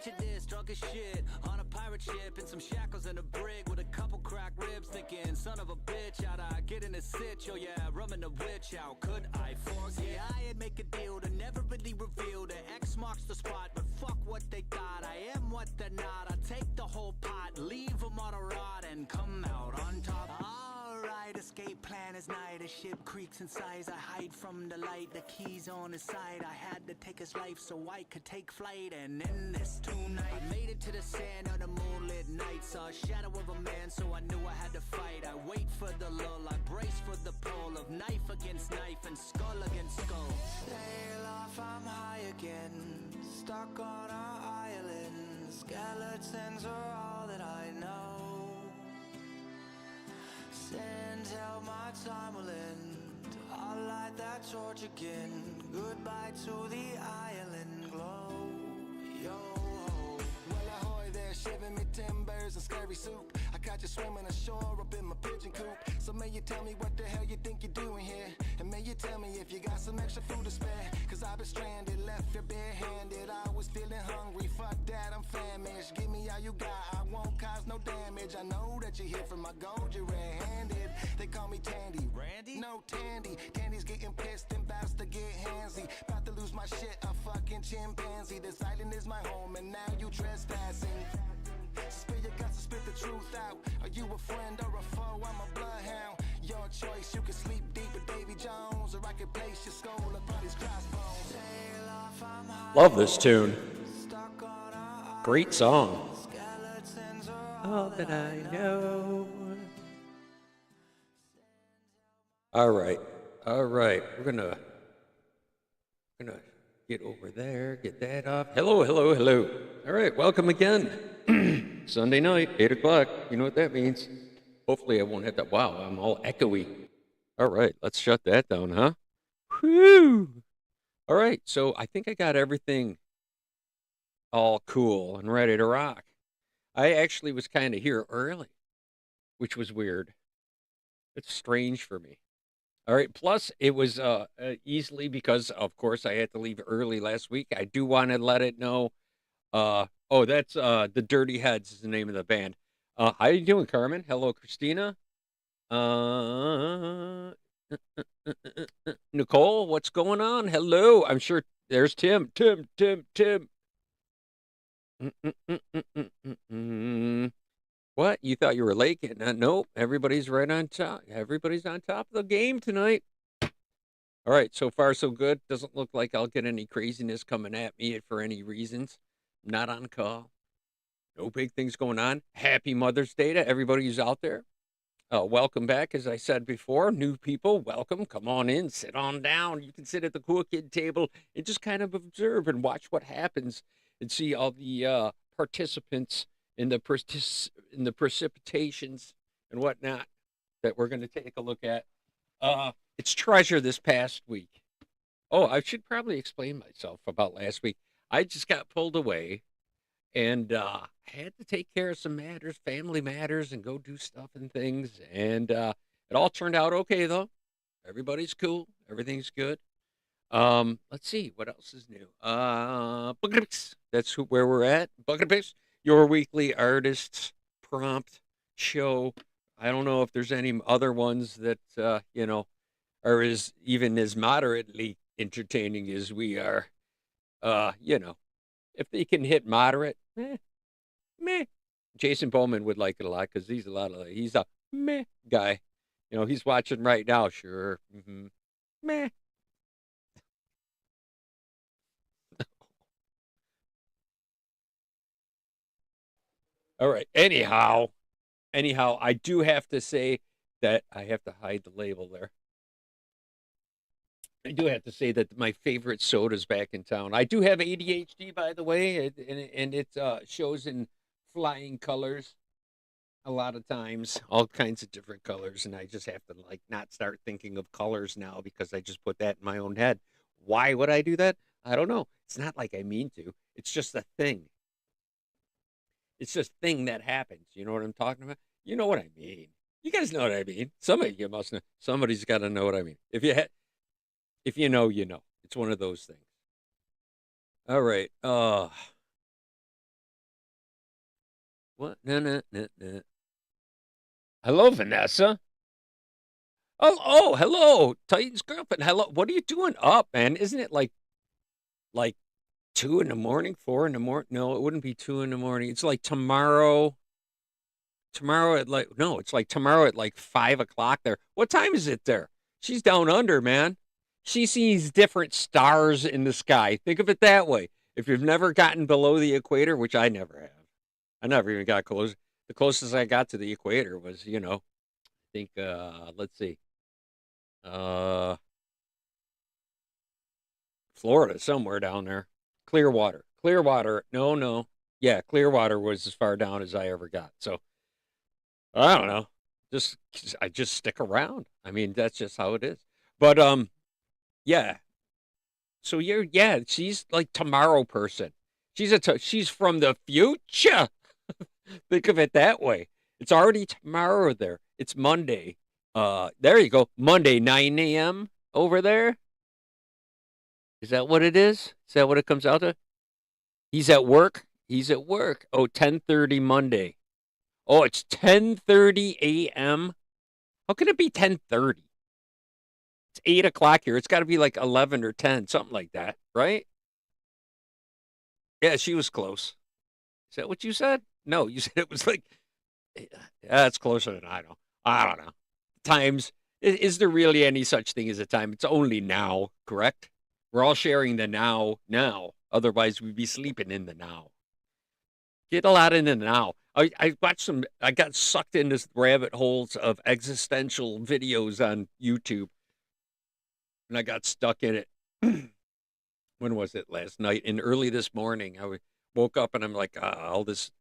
Picture this, drunk as shit, on a pirate ship in some shackles and a brig with a couple cracked ribs, thinking, son of a bitch, how'd I get in a sitch? Oh yeah, rubbing the witch, how could I forget? I'd make a deal to never really reveal that X marks the spot, but fuck what they thought, I am what they're not. I take the whole pot, leave them on a rod, and come out on top. Alright, escape plan is night. A ship creaks in size. I hide from the light. The keys on his side. I had to take his life so I could take flight. And in this tonight, I made it to the sand on a moonlit night. Saw a shadow of a man, so I knew I had to fight. I wait for the lull. I brace for the pull of knife against knife and skull against skull. Sail off, I'm high again. Stuck on our island. Skeletons are all that I know. Send how my time will end. I'll light that torch again. Goodbye to the island glow. Yo ho. Well, ahoy there, shivering me timbers and scurvy soup. I caught you swimming ashore up in my pigeon coop. So may you tell me what the hell you think you're doing here? And may you tell me if you got some extra food to spare? Cause I've been stranded, left here barehanded. I was feeling hungry, fuck that, I'm famished. Give me all you got, I won't cause no damage. I know that you're here for my gold, you're red-handed. They call me Tandy. Randy? No, Tandy. Tandy's getting pissed and bout to get handsy. About to lose my shit, a fucking chimpanzee. This island is my home and now you trespassing. Spill your guts and spit the truth out. Are you a friend or a foe? I'm a bloodhound. Your choice, you can sleep deep with Davy Jones, or I can place your skull upon his crossbones. Love this tune. Great song. All that I know. All right. We're gonna get over there, get that up. Hello. All right, welcome again. Sunday night, 8 o'clock. You know what that means. Hopefully I won't have that. Wow, I'm all echoey. All right, let's shut that down, huh? Whew. All right, so I think I got everything all cool and ready to rock. I actually was kind of here early, which was weird. It's strange for me. All right, plus it was easily because, of course, I had to leave early last week. I do want to let it know. That's the Dirty Heads is the name of the band. How you doing, Carmen? Hello, Christina. Nicole, what's going on? Hello. I'm sure there's Tim. What? You thought you were late? Nope. Everybody's right on top. Everybody's on top of the game tonight. All right. So far, so good. Doesn't look like I'll get any craziness coming at me for any reasons. Not on call. No big things going on. Happy Mother's Day to everybody who's out there. Welcome back. As I said before, new people, welcome. Come on in. Sit on down. You can sit at the cool kid table and just kind of observe and watch what happens and see all the participants in the precipitations and whatnot that we're going to take a look at. It's Treasure this past week. Oh, I should probably explain myself about last week. I just got pulled away and I had to take care of some matters, family matters, and go do stuff and things. And it all turned out okay, though. Everybody's cool. Everything's good. Let's see. What else is new? Bucket of Picks. That's where we're at. Bucket of Picks. Your weekly artists prompt show. I don't know if there's any other ones that, are even as moderately entertaining as we are. If they can hit moderate, meh. Jason Bowman would like it a lot because he's a meh guy. He's watching right now. Sure. Mm-hmm. Meh. All right. Anyhow, I do have to say that I have to hide the label there. I do have to say that my favorite soda's back in town. I do have ADHD, by the way, and it shows in flying colors a lot of times, all kinds of different colors, and I just have to not start thinking of colors now because I just put that in my own head. Why would I do that? I don't know. It's not like I mean to. It's just a thing. It's just a thing that happens. You know what I'm talking about? You know what I mean. You guys know what I mean. Some of you must know. Somebody's got to know what I mean. If you know, you know. It's one of those things. All right. What? No, no, no, no. Hello, Vanessa. Oh, hello, Titan's girlfriend. Hello. What are you doing up, man? Isn't it like 2 in the morning, 4 in the morning? No, it wouldn't be 2 in the morning. It's like tomorrow. Tomorrow at like no, it's like tomorrow at like 5 o'clock there. What time is it there? She's down under, man. She sees different stars in the sky. Think of it that way. If you've never gotten below the equator, which I never have, I never even got close. The closest I got to the equator was, I think let's see. Uh Florida, somewhere down there. Clearwater. Clearwater. No, no. Yeah, Clearwater was as far down as I ever got. So I don't know. Just I just stick around. I mean, that's just how it is. But yeah. So she's like tomorrow person. She's from the future. Think of it that way. It's already tomorrow there. It's Monday. There you go. Monday, 9 a.m. over there. Is that what it is? Is that what it comes out to? He's at work. He's at work. Oh, 10:30 Monday. Oh, it's 10:30 a.m. How can it be 10:30? It's 8 o'clock here. It's got to be like 11 or 10, something like that, right? Yeah, she was close. Is that what you said? No, you said it was like, yeah, that's closer than I know. I don't know. Times, is there really any such thing as a time? It's only now, correct? We're all sharing the now. Otherwise, we'd be sleeping in the now. Get a lot in the now. I watched I got sucked into rabbit holes of existential videos on YouTube, and I got stuck in it. When was it? Last night and early this morning. Woke up and I'm like, all this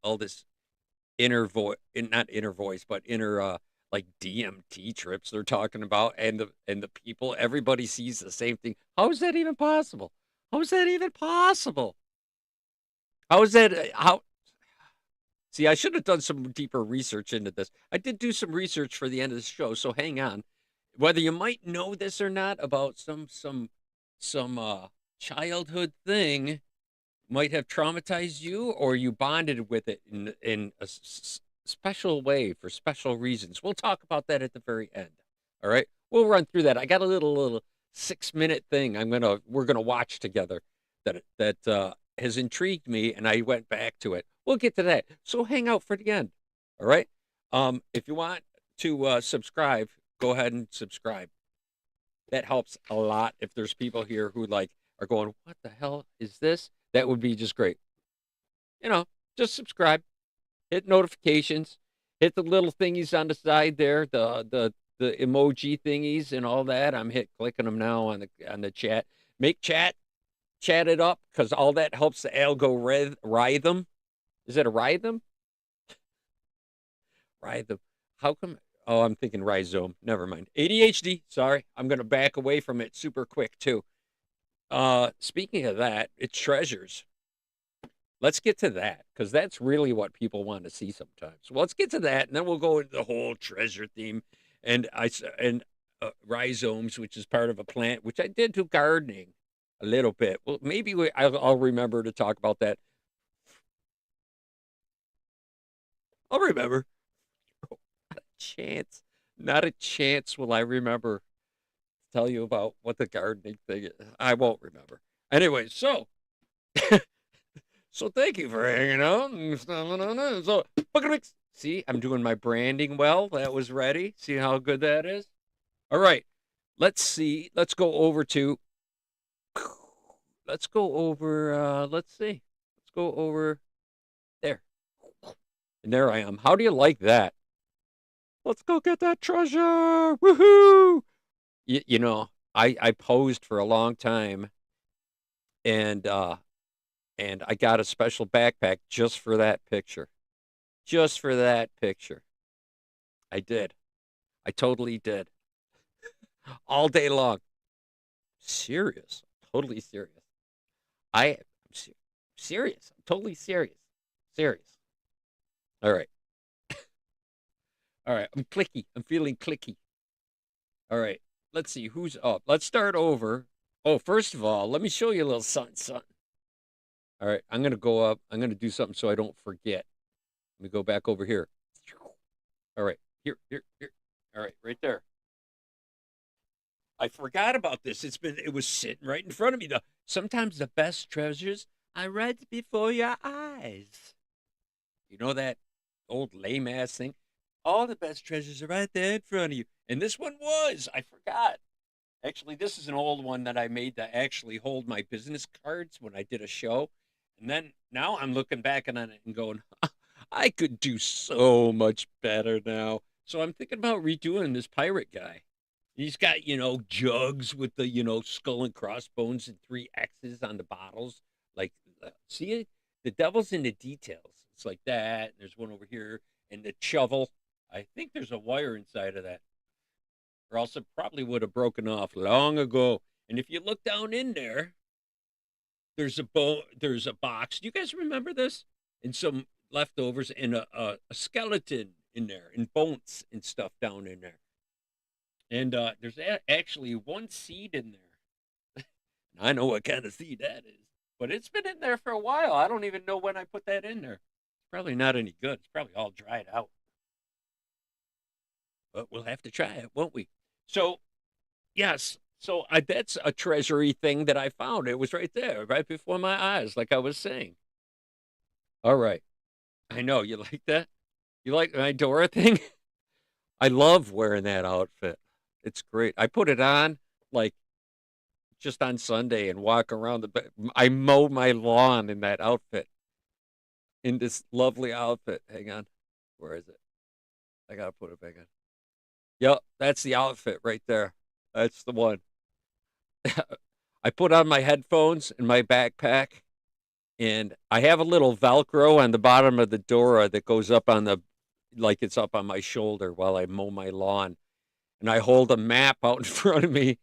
inner voice, not inner voice, but inner like DMT trips they're talking about, and the people, everybody sees the same thing. How is that even possible? How is that even possible? How is that? How? See, I should have done some deeper research into this. I did do some research for the end of the show, so hang on. Whether you might know this or not about some childhood thing might have traumatized you, or you bonded with it in a special way for special reasons. We'll talk about that at the very end. All right, we'll run through that. I got a little 6 minute thing we're gonna watch together that has intrigued me, and I went back to it. We'll get to that. So hang out for the end. All right. If you want to subscribe, go ahead and subscribe. That helps a lot. If there's people here who are going, what the hell is this? That would be just great. Just subscribe, hit notifications, hit the little thingies on the side there, the emoji thingies and all that. I'm clicking them now on the chat. Make chat it up, because all that helps the algorithm. Is it a rhythm? Rhythm. How come? Oh, I'm thinking rhizome. Never mind. ADHD. Sorry. I'm going to back away from it super quick, too. Speaking of that, it's treasures. Let's get to that, because that's really what people want to see sometimes. Well, let's get to that, and then we'll go into the whole treasure theme and rhizomes, which is part of a plant, which I did do gardening a little bit. Well, maybe I'll remember to talk about that. I'll remember. Not a chance will I remember to tell you about what the gardening thing is. I won't remember. Anyway, so thank you for hanging out. So see, I'm doing my branding well. That was ready. See how good that is? All right. Let's see. Let's go over there. And there I am. How do you like that? Let's go get that treasure. Woohoo! I posed for a long time, and I got a special backpack just for that picture. Just for that picture. I did. I totally did. All day long. Serious. Totally serious. I'm serious. I'm totally serious. Serious. All right. All right. I'm clicky. I'm feeling clicky. All right. Let's see who's up. Let's start over. Oh, first of all, let me show you a little something. All right. I'm going to go up. I'm going to do something so I don't forget. Let me go back over here. All right, here. All right, right there. I forgot about this. It was sitting right in front of me. Sometimes the best treasures are right before your eyes. You know that old lame ass thing? All the best treasures are right there in front of you. And this one was. I forgot. Actually, this is an old one that I made to actually hold my business cards when I did a show. And then now I'm looking back on it and going, I could do so much better now. So I'm thinking about redoing this pirate guy. He's got, jugs with the, skull and crossbones and 3 X's on the bottles. Like, see it? The devil's in the details. It's like that. And there's one over here. And the shovel. I think there's a wire inside of that. Or else it probably would have broken off long ago. And if you look down in there, there's a box. Do you guys remember this? And some leftovers and a skeleton in there and bones and stuff down in there. And there's actually one seed in there. I know what kind of seed that is, but it's been in there for a while. I don't even know when I put that in there. It's probably not any good. It's probably all dried out. But we'll have to try it, won't we? So, yes. So that's a treasury thing that I found. It was right there, right before my eyes, like I was saying. All right. I know. You like that? You like my Dora thing? I love wearing that outfit. It's great. I put it on like just on Sunday and walk around I mow my lawn in that outfit. In this lovely outfit. Hang on. Where is it? I gotta put it back on. Yep, that's the outfit right there. That's the one. I put on my headphones and my backpack, and I have a little Velcro on the bottom of the Dora that goes up like it's up on my shoulder while I mow my lawn. And I hold a map out in front of me.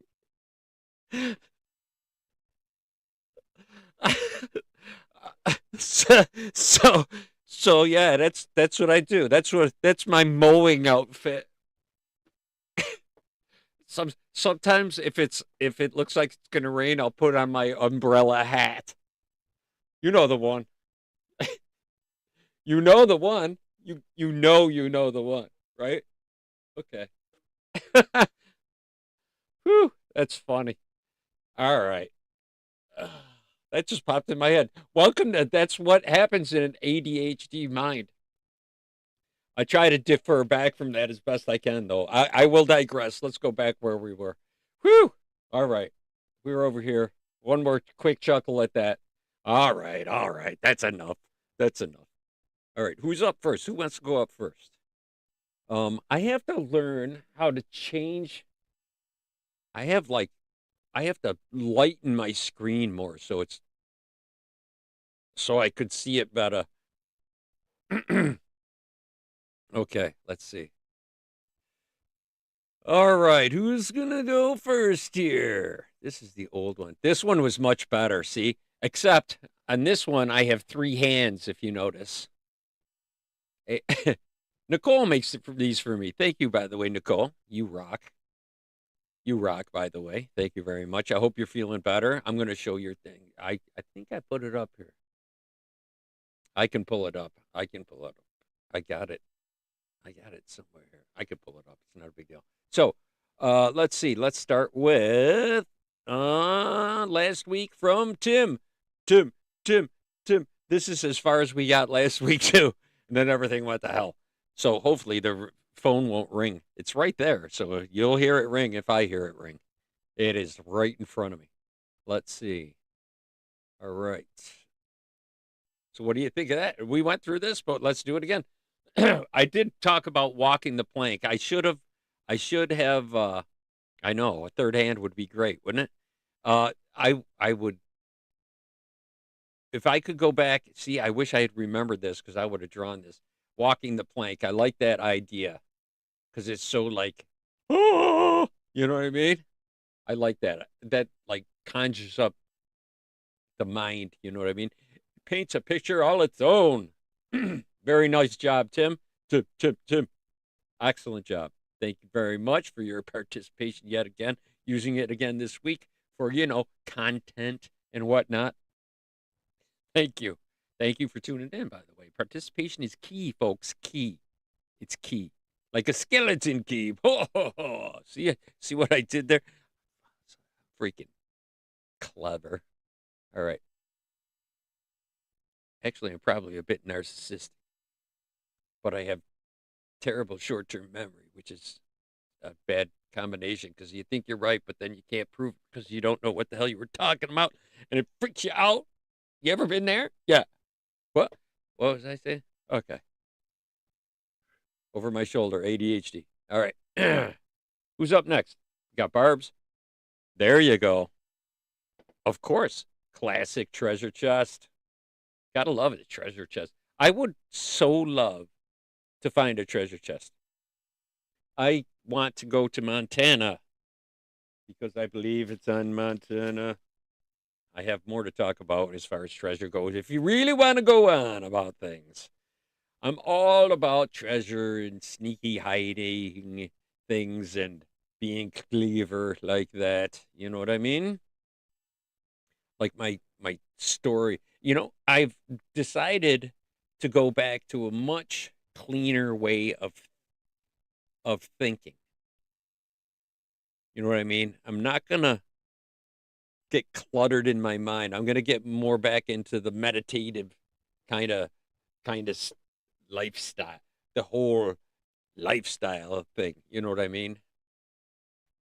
so yeah, that's what I do. That's my mowing outfit. Sometimes if it looks like it's gonna rain, I'll put on my umbrella hat. You know the one. You know the one. You know the one, right? Okay. Whew, that's funny. All right. That just popped in my head. Welcome to That's What Happens in an ADHD Mind. I try to defer back from that as best I can, though. I will digress. Let's go back where we were. Whew. All right. We were over here. One more quick chuckle at that. All right. That's enough. That's enough. All right. Who's up first? Who wants to go up first? I have to learn how to change. I have to lighten my screen more so I could see it better. Okay, let's see. All right, who's gonna go first here? This is the old one. This one was much better, see? Except on this one, I have 3 hands, if you notice. Nicole makes these for me. Thank you, by the way, Nicole. You rock. You rock, by the way. Thank you very much. I hope you're feeling better. I'm going to show your thing. I think I put it up here. I can pull it up. I got it. I got it somewhere here. I can pull it up. It's not a big deal. So, let's see. Let's start with last week from Tim. Tim. This is as far as we got last week, too. And then everything went to hell. So hopefully the phone won't ring. It's right there. So you'll hear it ring if I hear it ring. It is right in front of me. Let's see. All right. So what do you think of that? We went through this, but let's do it again. I did talk about walking the plank. I should have, I know, a third hand would be great, wouldn't it? I would, if I could go back, see, I wish I had remembered this because I would have drawn this. Walking the plank. I like that idea because it's so like, oh, you know what I mean? I like that. That like conjures up the mind, you know what I mean? Paints a picture all its own. Very nice job, Tim. Tim. Excellent job. Thank you very much for your participation yet again, using it again this week for, content and whatnot. Thank you. Thank you for tuning in, by the way. Participation is key, folks. Key. It's key. Like a skeleton key. Ho, ho, ho. See what I did there? Freaking clever. All right. Actually, I'm probably a bit narcissistic, but I have terrible short-term memory, which is a bad combination because you think you're right, but then you can't prove it because you don't know what the hell you were talking about, and it freaks you out. You ever been there? Yeah. What? What was I saying? Okay. Over my shoulder, ADHD. All right. Who's up next? You got Barb's? There you go. Of course. Classic treasure chest. Gotta love it, a treasure chest. I would so love to find a treasure chest. I want to go to Montana because I believe it's on Montana. I have more to talk about as far as treasure goes. If you really want to go on about things, I'm all about treasure and sneaky hiding things and being clever like that. You know what I mean? Like my story. I've decided to go back to a much cleaner way of thinking. You know what I mean? I'm not gonna get cluttered in my mind. I'm gonna get more back into the meditative kind of lifestyle, the whole lifestyle thing. You know what I mean?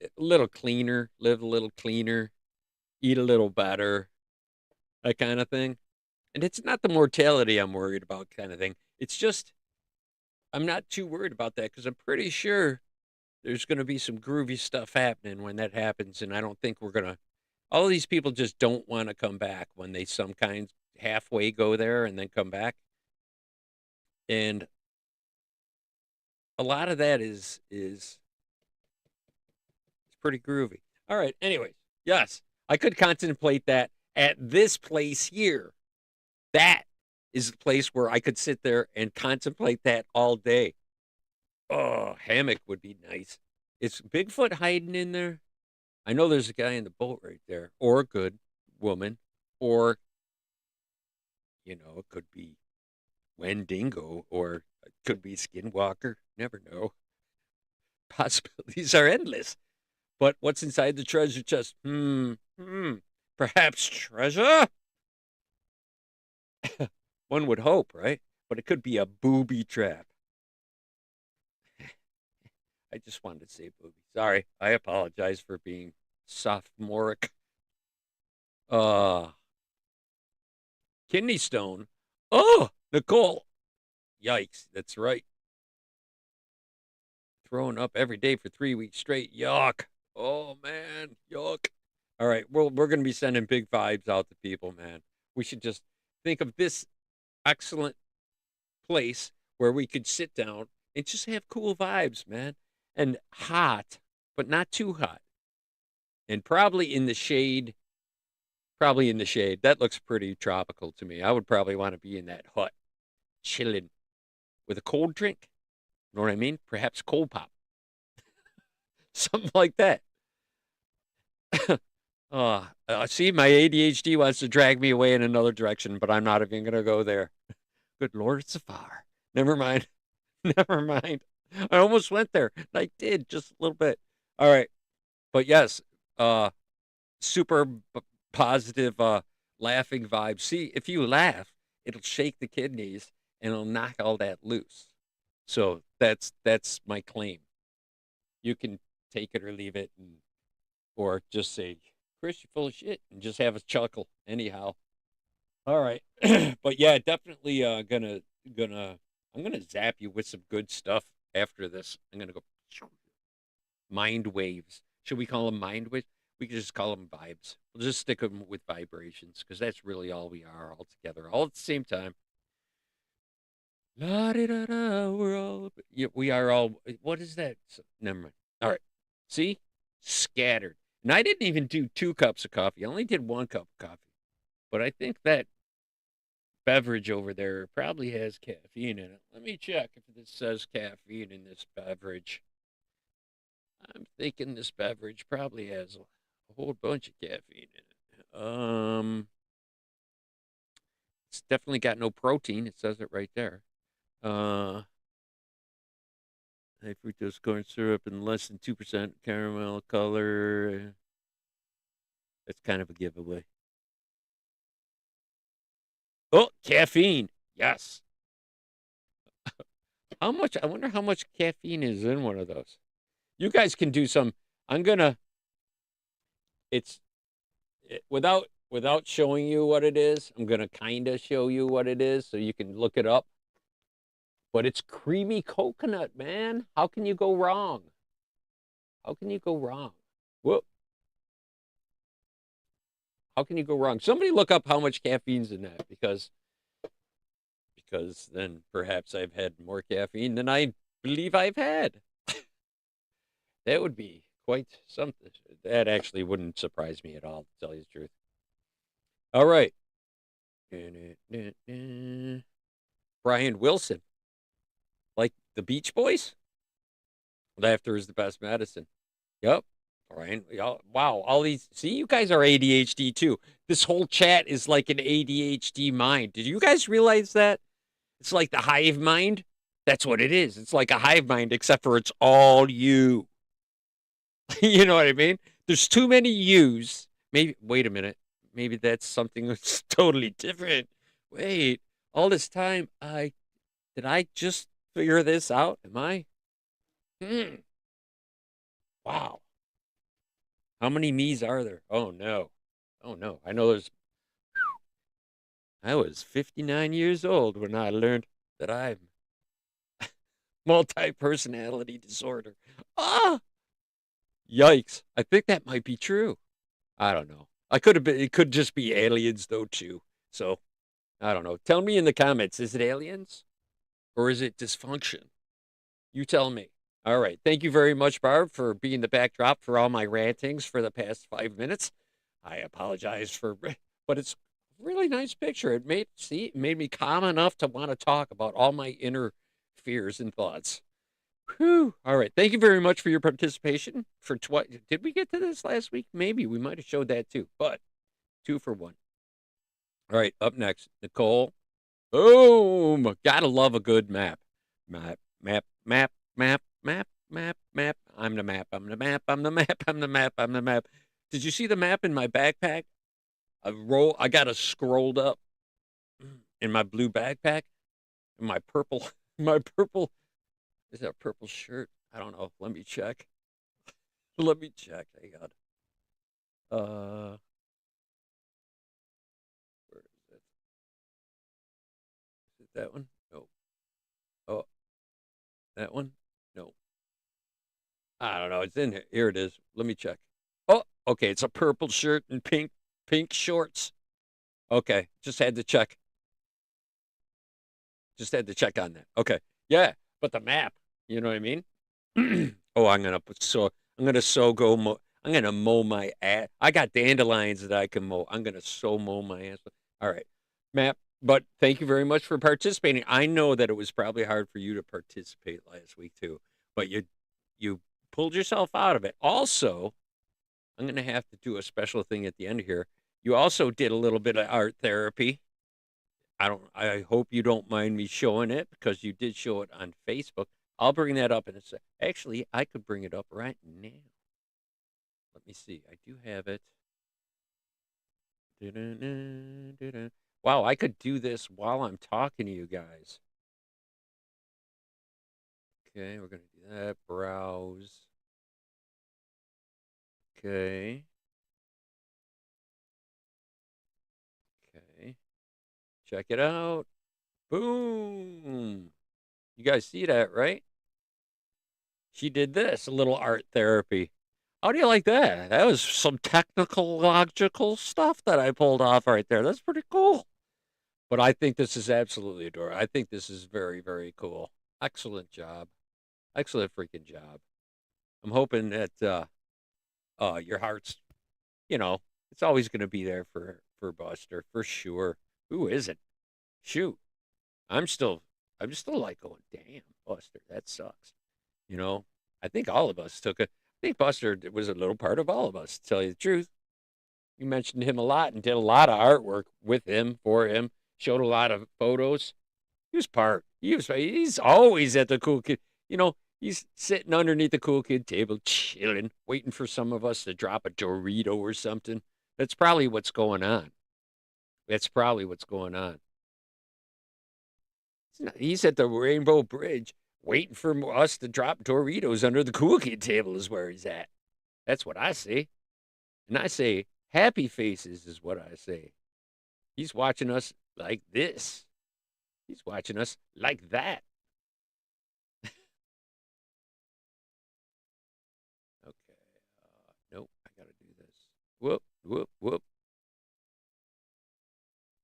A little cleaner, live a little cleaner, eat a little better, that kind of thing. And it's not the mortality I'm worried about, kind of thing. It's just I'm not too worried about that because I'm pretty sure there's going to be some groovy stuff happening when that happens, and I don't think we're gonna. All of these people just don't want to come back when they some kind halfway go there and then come back, and a lot of that is it's pretty groovy. All right. Anyways, yes, I could contemplate that at this place here. That is the place where I could sit there and contemplate that all day. Oh, hammock would be nice. Is Bigfoot hiding in there? I know there's a guy in the boat right there, or a good woman, or it could be Wendigo, or it could be Skinwalker. Never know. Possibilities are endless. But what's inside the treasure chest? Perhaps treasure? One would hope, right? But it could be a booby trap. I just wanted to say booby. Sorry, I apologize for being sophomoric. Uh, Kidney stone. Oh, Nicole. Yikes, that's right. Throwing up every day for 3 weeks straight. Yuck. Oh, man. Yuck. All right, we're going to be sending big vibes out to people, man. We should just think of this excellent place where we could sit down and just have cool vibes, man. And hot, but not too hot. And probably in the shade. Probably in the shade. That looks pretty tropical to me. I would probably want to be in that hut, chilling with a cold drink. You know what I mean? Perhaps cold pop. Something like that. See, my ADHD wants to drag me away in another direction, but I'm not even going to go there. Good Lord, it's a fire. Never mind. Never mind. I almost went there. I did just a little bit. All right. But yes, super positive, laughing vibe. See, if you laugh, it'll shake the kidneys and it'll knock all that loose. So that's my claim. You can take it or leave it, or just say, Chris, you're full of shit, and just have a chuckle anyhow. All right. But yeah, definitely I'm gonna zap you with some good stuff after this. I'm gonna go mind waves. Should we call them mind waves? We could just call them vibes. We'll just stick them with vibrations because that's really all we are all together, all at the same time. La da da da. We're all. Yeah, we are all. What is that? Never mind. All right. See, scattered. And I didn't even do 2 cups of coffee. I only did 1 cup of coffee. But I think that beverage over there probably has caffeine in it. Let me check if this says caffeine in this beverage. I'm thinking this beverage probably has a whole bunch of caffeine in it. It's definitely got no protein. It says it right there. High fructose corn syrup and less than 2% caramel color. That's kind of a giveaway. Oh, caffeine. Yes. How much? I wonder how much caffeine is in one of those. You guys can do some. I'm gonna. It's without showing you what it is. I'm gonna kind of show you what it is so you can look it up. But it's creamy coconut, man. How can you go wrong? How can you go wrong? Whoop. How can you go wrong? Somebody look up how much caffeine's in that because then perhaps I've had more caffeine than I believe I've had. That would be quite something. That actually wouldn't surprise me at all, to tell you the truth. All right. Brian Wilson. Like the Beach Boys? Laughter is the best medicine. Yep. Brian. Wow. All these. See, you guys are ADHD too. This whole chat is like an ADHD mind. Did you guys realize that? It's like the hive mind. That's what it is. It's like a hive mind, except for it's all you. You know what I mean? There's too many yous. Maybe, wait a minute. Maybe that's something that's totally different. Wait, all this time, did I just figure this out? Am I? Wow. How many me's are there? Oh, no. Oh, no. I know I was 59 years old when I learned that I'm multi-personality disorder. Ah! Yikes. I think that might be true. I don't know. It could just be aliens though too. So, I don't know. Tell me in the comments, is it aliens or is it dysfunction? You tell me. All right. Thank you very much, Barb, for being the backdrop for all my rantings for the past 5 minutes. I apologize but it's a really nice picture. It made me calm enough to want to talk about all my inner fears and thoughts. Whew. All right. Thank you very much for your participation. Did we get to this last week? Maybe we might have showed that too, but 2 for 1. All right. Up next, Nicole. Boom. Gotta love a good map. Map, map, map, map, map, map, map. I'm the map. I'm the map. I'm the map. I'm the map. I'm the map. Did you see the map in my backpack? I got it scrolled up in my blue backpack. In my purple. My purple. Is that a purple shirt? I don't know. Let me check. Let me check. Hang on. Where is it? Is it that one? No. Oh, that one? No. I don't know. It's in here. Here it is. Let me check. Oh, okay. It's a purple shirt and pink shorts. Okay. Just had to check. Just had to check on that. Okay. Yeah. But the map, you know what I mean? Oh, I'm gonna mow my ass. I got dandelions that I can mow. I'm gonna mow my ass. All right, map. But thank you very much for participating. I know that it was probably hard for you to participate last week too, but you pulled yourself out of it. Also, I'm gonna have to do a special thing at the end here. You also did a little bit of art therapy. I hope you don't mind me showing it because you did show it on Facebook. I'll bring that up in a sec. Actually, I could bring it up right now. Let me see. I do have it. Wow, I could do this while I'm talking to you guys. Okay, we're going to do that. Browse. Okay. Okay. Check it out. Boom. You guys see that, right? She did this, a little art therapy. How do you like that? That was some technical, logical stuff that I pulled off right there. That's pretty cool. But I think this is absolutely adorable. I think this is very, very cool. Excellent job. Excellent freaking job. I'm hoping that your heart's, it's always going to be there for Buster, for sure. Who isn't? Shoot. I'm still like going, damn, Buster, that sucks. I think all of us I think Buster was a little part of all of us, to tell you the truth. You mentioned him a lot and did a lot of artwork with him, for him. showed a lot of photos. He's always at the cool kid. You know, he's sitting underneath the cool kid table, chilling, waiting for some of us to drop a Dorito or something. That's probably what's going on. That's probably what's going on. He's at the Rainbow Bridge waiting for us to drop Doritos under the cool kid table is where he's at. That's what I say. And I say, happy faces is what I say. He's watching us like this. He's watching us like that. Okay. Nope, I got to do this. Whoop, whoop, whoop.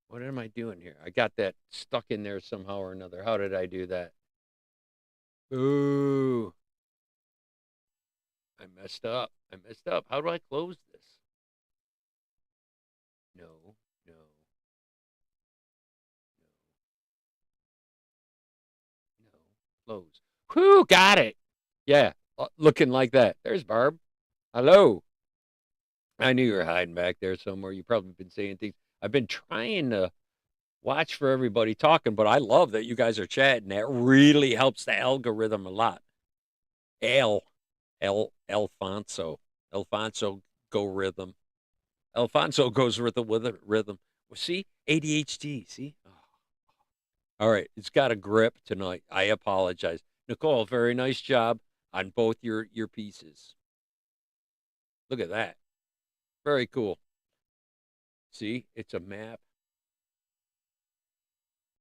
What am I doing here? I got that stuck in there somehow or another. How did I do that? Ooh. I messed up. I messed up. How do I close this? No, no, no, no. Close. Whew, got it. Yeah, looking like that. There's Barb. Hello. I knew you were hiding back there somewhere. You probably been saying things. I've been trying to watch for everybody talking, but I love that you guys are chatting. That really helps the algorithm a lot. Alfonso. Alfonso go rhythm. Alfonso goes with the rhythm. Well, see? ADHD, see? Oh. All right, it's got a grip tonight. I apologize. Nicole, very nice job on both your pieces. Look at that. Very cool. See, it's a map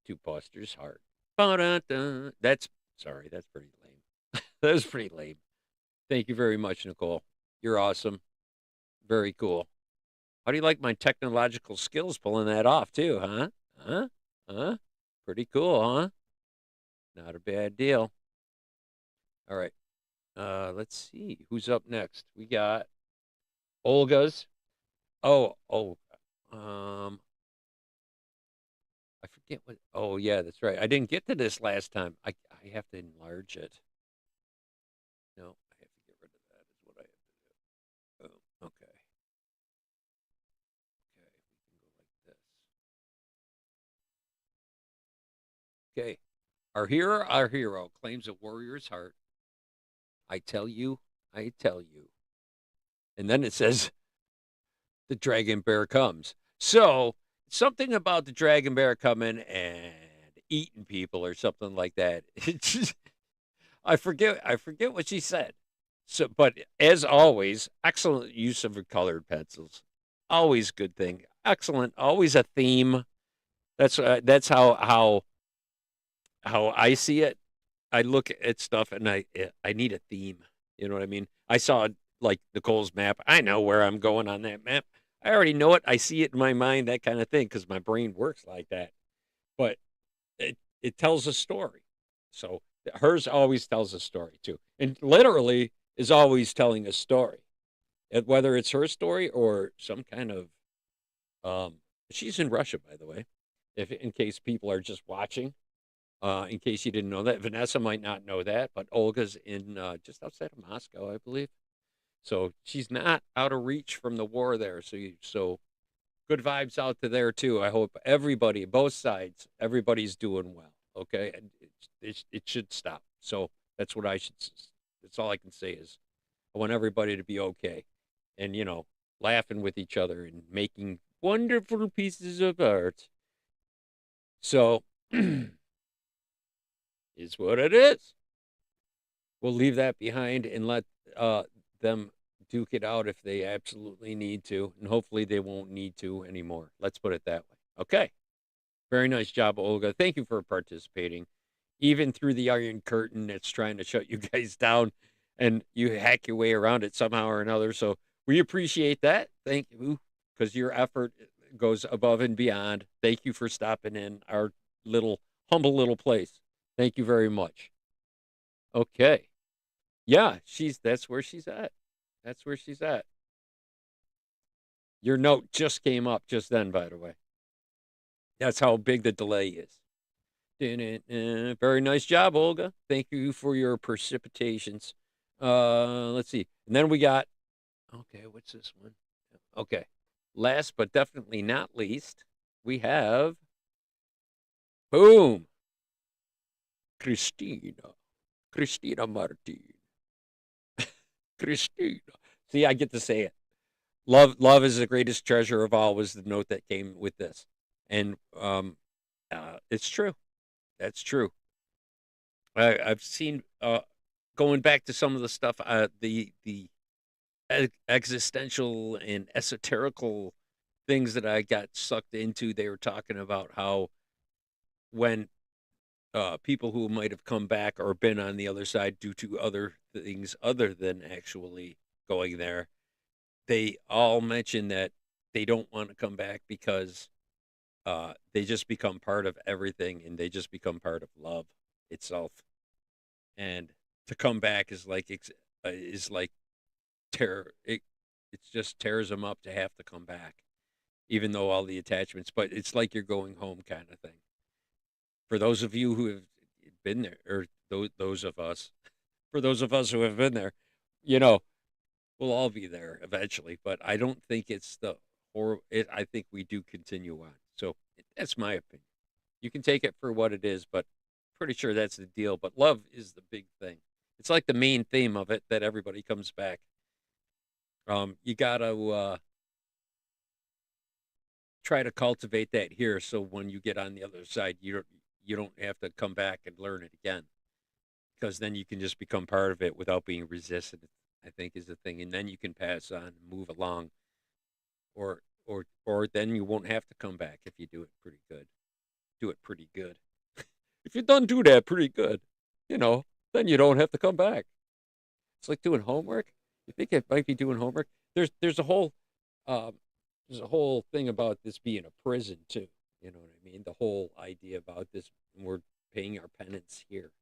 to Buster's heart. Ba-da-da. That's pretty lame. That was pretty lame. Thank you very much, Nicole. You're awesome. Very cool. How do you like my technological skills pulling that off, too, huh? Huh? Pretty cool, huh? Not a bad deal. All right. Let's see. Who's up next? We got Olga's. Oh. I forget what. Oh, yeah, that's right. I didn't get to this last time. I have to enlarge it. No, I have to get rid of that, is what I have to do. Oh, okay. Okay, we can go like this. Okay. Our hero claims a warrior's heart. I tell you. And then it says, the dragon bear comes. So, something about the dragon bear coming and eating people or something like that. I forget what she said. So, but as always, excellent use of her colored pencils. Always good thing. Excellent. Always a theme. That's how I see it. I look at stuff and I need a theme. You know what I mean? I saw like Nicole's map. I know where I'm going on that map. I already know it. I see it in my mind, that kind of thing, because my brain works like that. But it tells a story. So hers always tells a story too, and literally is always telling a story, whether it's her story or some kind of. She's in Russia, by the way, if in case people are just watching. In case you didn't know that, Vanessa might not know that, but Olga's in just outside of Moscow, I believe. So she's not out of reach from the war there. So good vibes out to there too. I hope everybody, both sides, everybody's doing well. Okay, and it should stop. So that's what I should. That's all I can say is I want everybody to be okay, and laughing with each other and making wonderful pieces of art. So is what it is. We'll leave that behind and let them duke it out if they absolutely need to, and hopefully they won't need to anymore. Let's put it that way. Okay. Very nice job, Olga. Thank you for participating. Even through the iron curtain that's trying to shut you guys down, and you hack your way around it somehow or another. So we appreciate that. Thank you, because your effort goes above and beyond. Thank you for stopping in our humble little place. Thank you very much. Okay. Yeah, that's where she's at. That's where she's at. Your note just came up just then, by the way. That's how big the delay is. Very nice job, Olga. Thank you for your precipitations. Let's see. And then we got, okay, what's this one? Okay. Last but definitely not least, we have Boom. Christina Martin. Christina. See, I get to say it. Love is the greatest treasure of all was the note that came with this. And it's true. That's true. I've seen going back to some of the stuff, the existential and esoterical things that I got sucked into. They were talking about how when people who might have come back or been on the other side due to other things other than actually going there, they all mention that they don't want to come back because they just become part of everything and they just become part of love itself. And to come back is like terror. It just tears them up to have to come back, even though all the attachments. But it's like you're going home, kind of thing. For those of you who have been there, or those of us, for those of us who have been there, you know, we'll all be there eventually. But I don't think it's the horror. I think we do continue on. So that's my opinion. You can take it for what it is, but pretty sure that's the deal. But love is the big thing. It's like the main theme of it that everybody comes back. You gotta try to cultivate that here, so when you get on the other side, you don't have to come back and learn it again, because then you can just become part of it without being resisted. I think is the thing, and then you can pass on and move along, or then you won't have to come back if you do it pretty good. Do it pretty good. If you don't do that pretty good, then you don't have to come back. It's like doing homework. You think it might be doing homework? There's a whole thing about this being a prison too. You know what I mean? The whole idea about this, we're paying our penance here.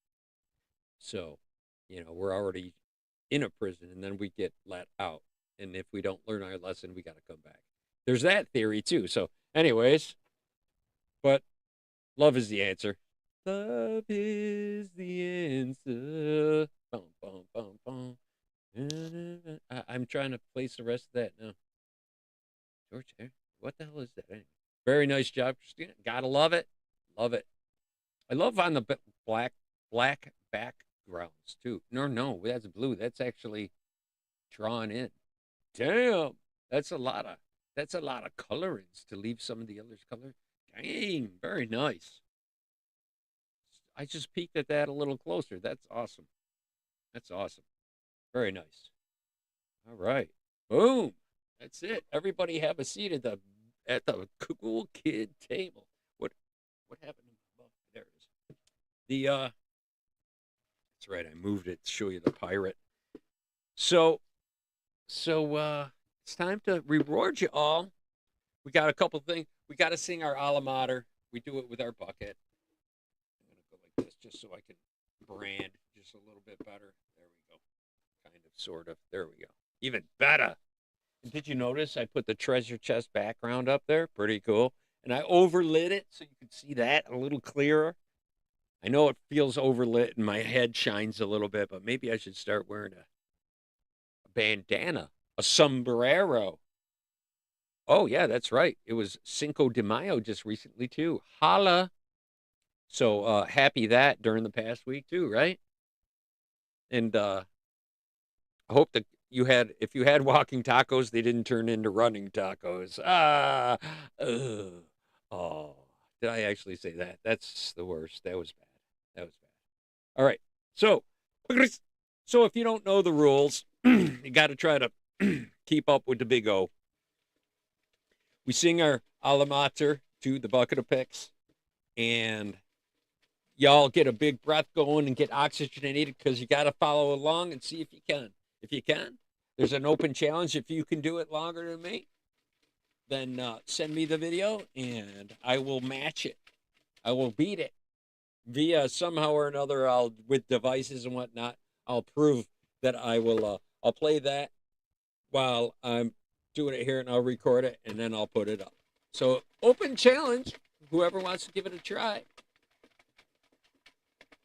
So, we're already in a prison and then we get let out. And if we don't learn our lesson, we got to come back. There's that theory too. So, anyways, but love is the answer. Love is the answer. Bum, bum, bum, bum. I'm trying to place the rest of that now. George, what the hell is that anyway? Very nice job, Christina. Gotta love it. Love it. I love on the black backgrounds too. No, that's blue. That's actually drawn in. Damn, that's a lot of colorings to leave some of the others color. Dang, very nice. I just peeked at that a little closer. That's awesome. That's awesome. Very nice. All right. Boom. That's it. Everybody have a seat at the cool kid table. What happened? Oh, there it is. That's right. I moved it to show you the pirate. So it's time to reward you all. We got a couple things. We got to sing our alma mater. We do it with our bucket. I'm gonna go like this just so I can brand just a little bit better. There we go. Kind of, sort of. There we go. Even better. And did you notice I put the treasure chest background up there? Pretty cool. And I overlit it so you can see that a little clearer. I know it feels overlit and my head shines a little bit, but maybe I should start wearing a bandana, a sombrero. Oh, yeah, that's right. It was Cinco de Mayo just recently, too. Holla. So happy that during the past week, too, right? And I hope that if you had walking tacos, they didn't turn into running tacos. Oh, did I actually say that? That's the worst. That was bad. That was bad. All right. So if you don't know the rules, you got to try to keep up with the big O. We sing our alma mater to the bucket of picks, and y'all get a big breath going and get oxygenated because you got to follow along and see if you can. If you can, there's an open challenge. If you can do it longer than me, then send me the video and I will match it. I will beat it via somehow or another. With devices and whatnot, I'll prove that I will. I'll play that while I'm doing it here, and I'll record it, and then I'll put it up. So open challenge. Whoever wants to give it a try.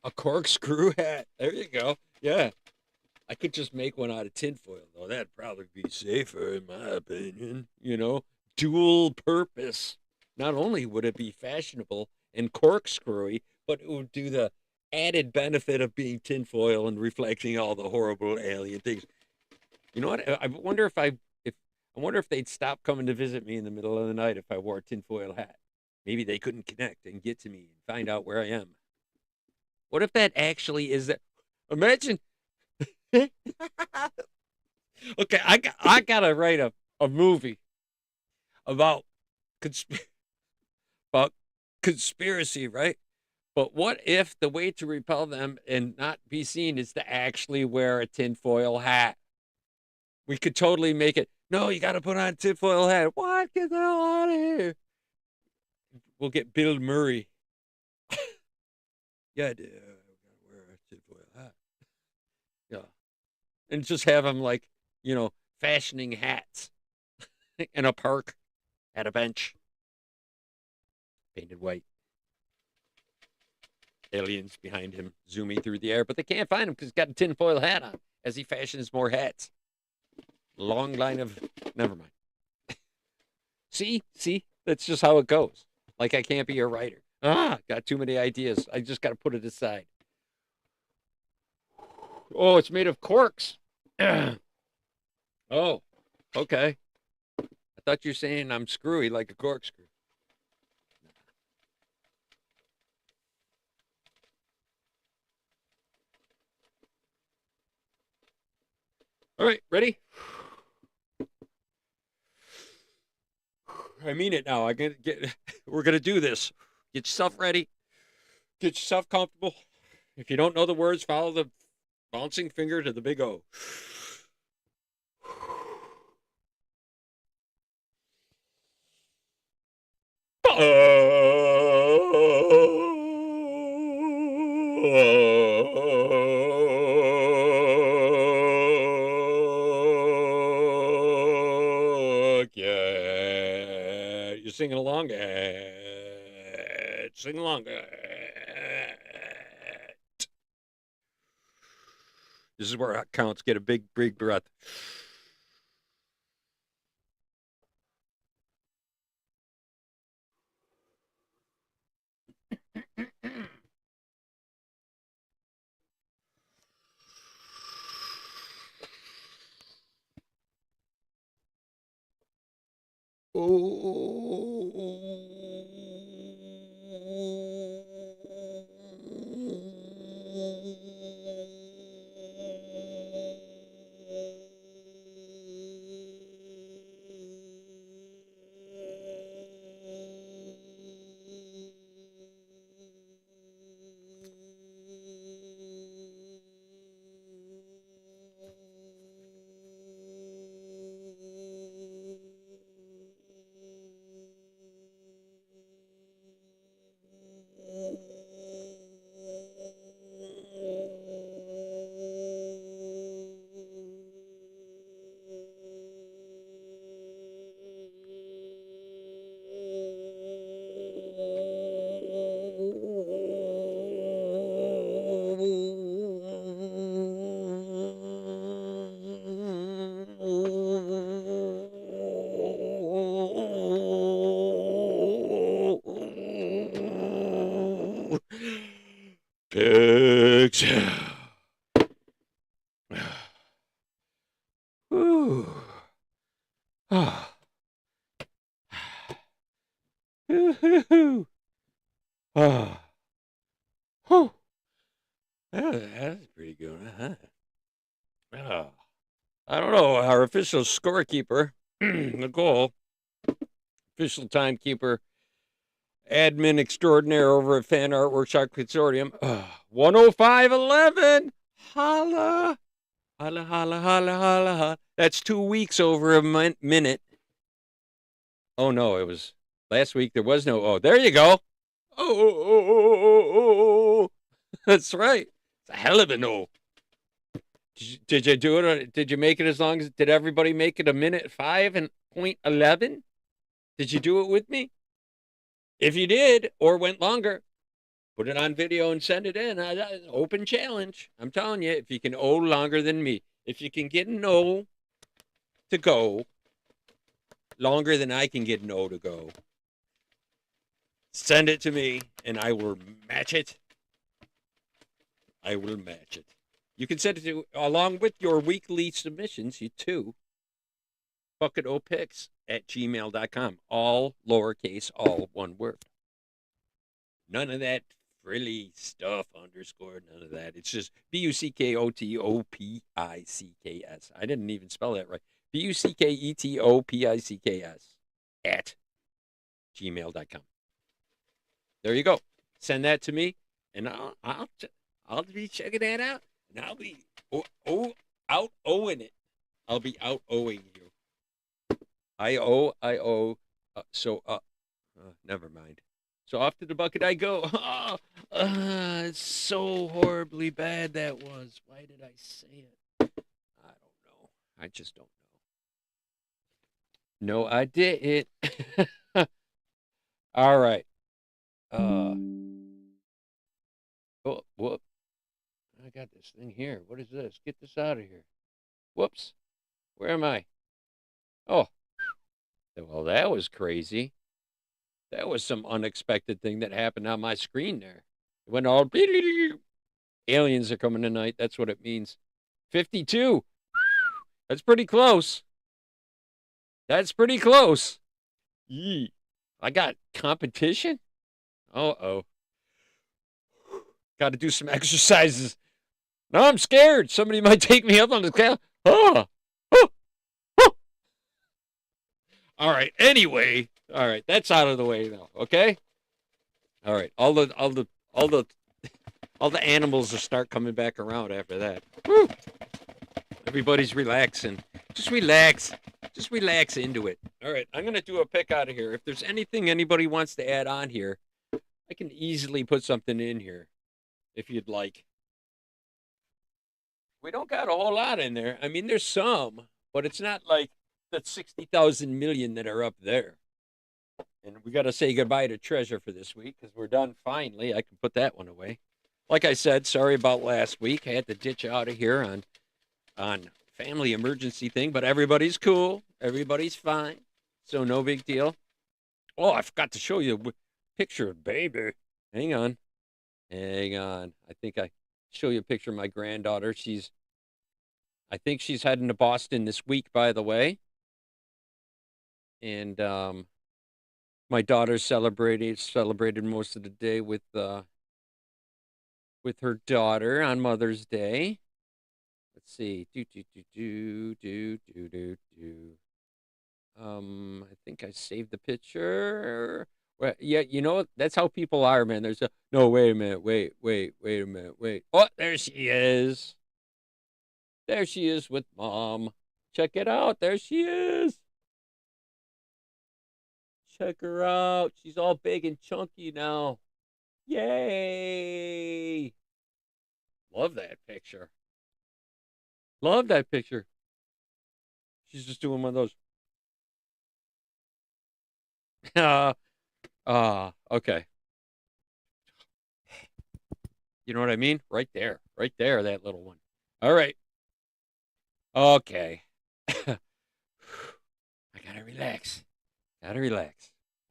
A corkscrew hat. There you go. Yeah. I could just make one out of tinfoil, though. That'd probably be safer, in my opinion. Dual purpose. Not only would it be fashionable, and corkscrewy, but it would do the added benefit of being tinfoil and reflecting all the horrible alien things. You know what? I wonder if they'd stop coming to visit me in the middle of the night if I wore a tinfoil hat. Maybe they couldn't connect and get to me and find out where I am. What if that actually is that? Imagine. Okay, I gotta write a movie about about conspiracy, right? But what if the way to repel them and not be seen is to actually wear a tinfoil hat? We could totally make it. No, you got to put on a tinfoil hat. What? Get the hell out of here. We'll get Bill Murray. Yeah, I do. I gotta wear a tinfoil hat. Yeah. And just have him like, fashioning hats in a park at a bench. Painted white. Aliens behind him zooming through the air, but they can't find him because he's got a tinfoil hat on as he fashions more hats. Long line of. Never mind. See? That's just how it goes. Like I can't be a writer. Got too many ideas. I just got to put it aside. Oh, it's made of corks. Oh, okay. I thought you were saying I'm screwy like a corkscrew. All right, ready? I mean it now. We're gonna do this. Get yourself ready. Get yourself comfortable. If you don't know the words, follow the bouncing finger to the big O. Yeah, you're singing along. Sing along. This is where it counts. Get a big breath. Pigs. Ooh. Ah. Ah. Oh. That's pretty good, huh? Oh. I don't know. Our official scorekeeper, Nicole, official timekeeper, admin extraordinaire over at Fan Art Workshop Consortium, 105.11. Holla. Holla, holla, holla, holla, holla. That's 2 weeks over a minute. Oh, no, it was last week. There was no. Oh, there you go. Oh. That's right. It's a hell of a no. Did you do it? Did you make it as long as, did everybody make it a minute 5.11? Did you do it with me? If you did, or went longer, put it on video and send it in. Open challenge. I'm telling you, if you can O longer than me, if you can get an O to go longer than I can get an O to go, Send it to me, and I will match it. I will match it. You can send it to, along with your weekly submissions, you too, bucketopics@gmail.com. All lowercase, all one word. None of that frilly stuff, underscore, none of that. It's just BUCKETOPICKS. I didn't even spell that right. BUCKETOPICKS at gmail.com. There you go. Send that to me, and I'll be checking that out, and I'll be out owing it. I'll be out owing you. I owe. Never mind. So off to the bucket I go. It's so horribly bad that was. Why did I say it? I don't know. I just don't know. No, I didn't. All right. Oh, whoop. I got this thing here. What is this? Get this out of here. Whoops. Where am I? Oh, well, that was crazy. That was some unexpected thing that happened on my screen there. It went all aliens are coming tonight. That's what it means. 52. That's pretty close. That's pretty close. Yee. I got competition? Uh-oh. Got to do some exercises. Now I'm scared. Somebody might take me up on the scale. Oh. All right. Anyway, all right. That's out of the way now. Okay. All right. All the animals will start coming back around after that. Woo. Everybody's relaxing. Just relax. Just relax into it. All right. I'm gonna do a pick out of here. If there's anything anybody wants to add on here, I can easily put something in here, if you'd like. We don't got a whole lot in there. I mean, there's some, but it's not like the 60,000 million that are up there. And we got to say goodbye to Treasure for this week because we're done finally. I can put that one away. Like I said, sorry about last week. I had to ditch out of here on family emergency thing, but everybody's cool. Everybody's fine. So no big deal. Oh, I forgot to show you a picture of baby. Hang on. I think I show you a picture of my granddaughter. I think she's heading to Boston this week, by the way. And my daughter celebrated most of the day with her daughter on Mother's Day. Let's see. I think I saved the picture. Well, yeah, you know, that's how people are, man. No, wait a minute. Wait a minute. Wait. Oh, there she is. There she is with Mom. Check it out. There she is. Check her out. She's all big and chunky now. Yay. Love that picture. Love that picture. She's just doing one of those. Okay. You know what I mean? Right there, that little one. All right. Okay. I gotta relax.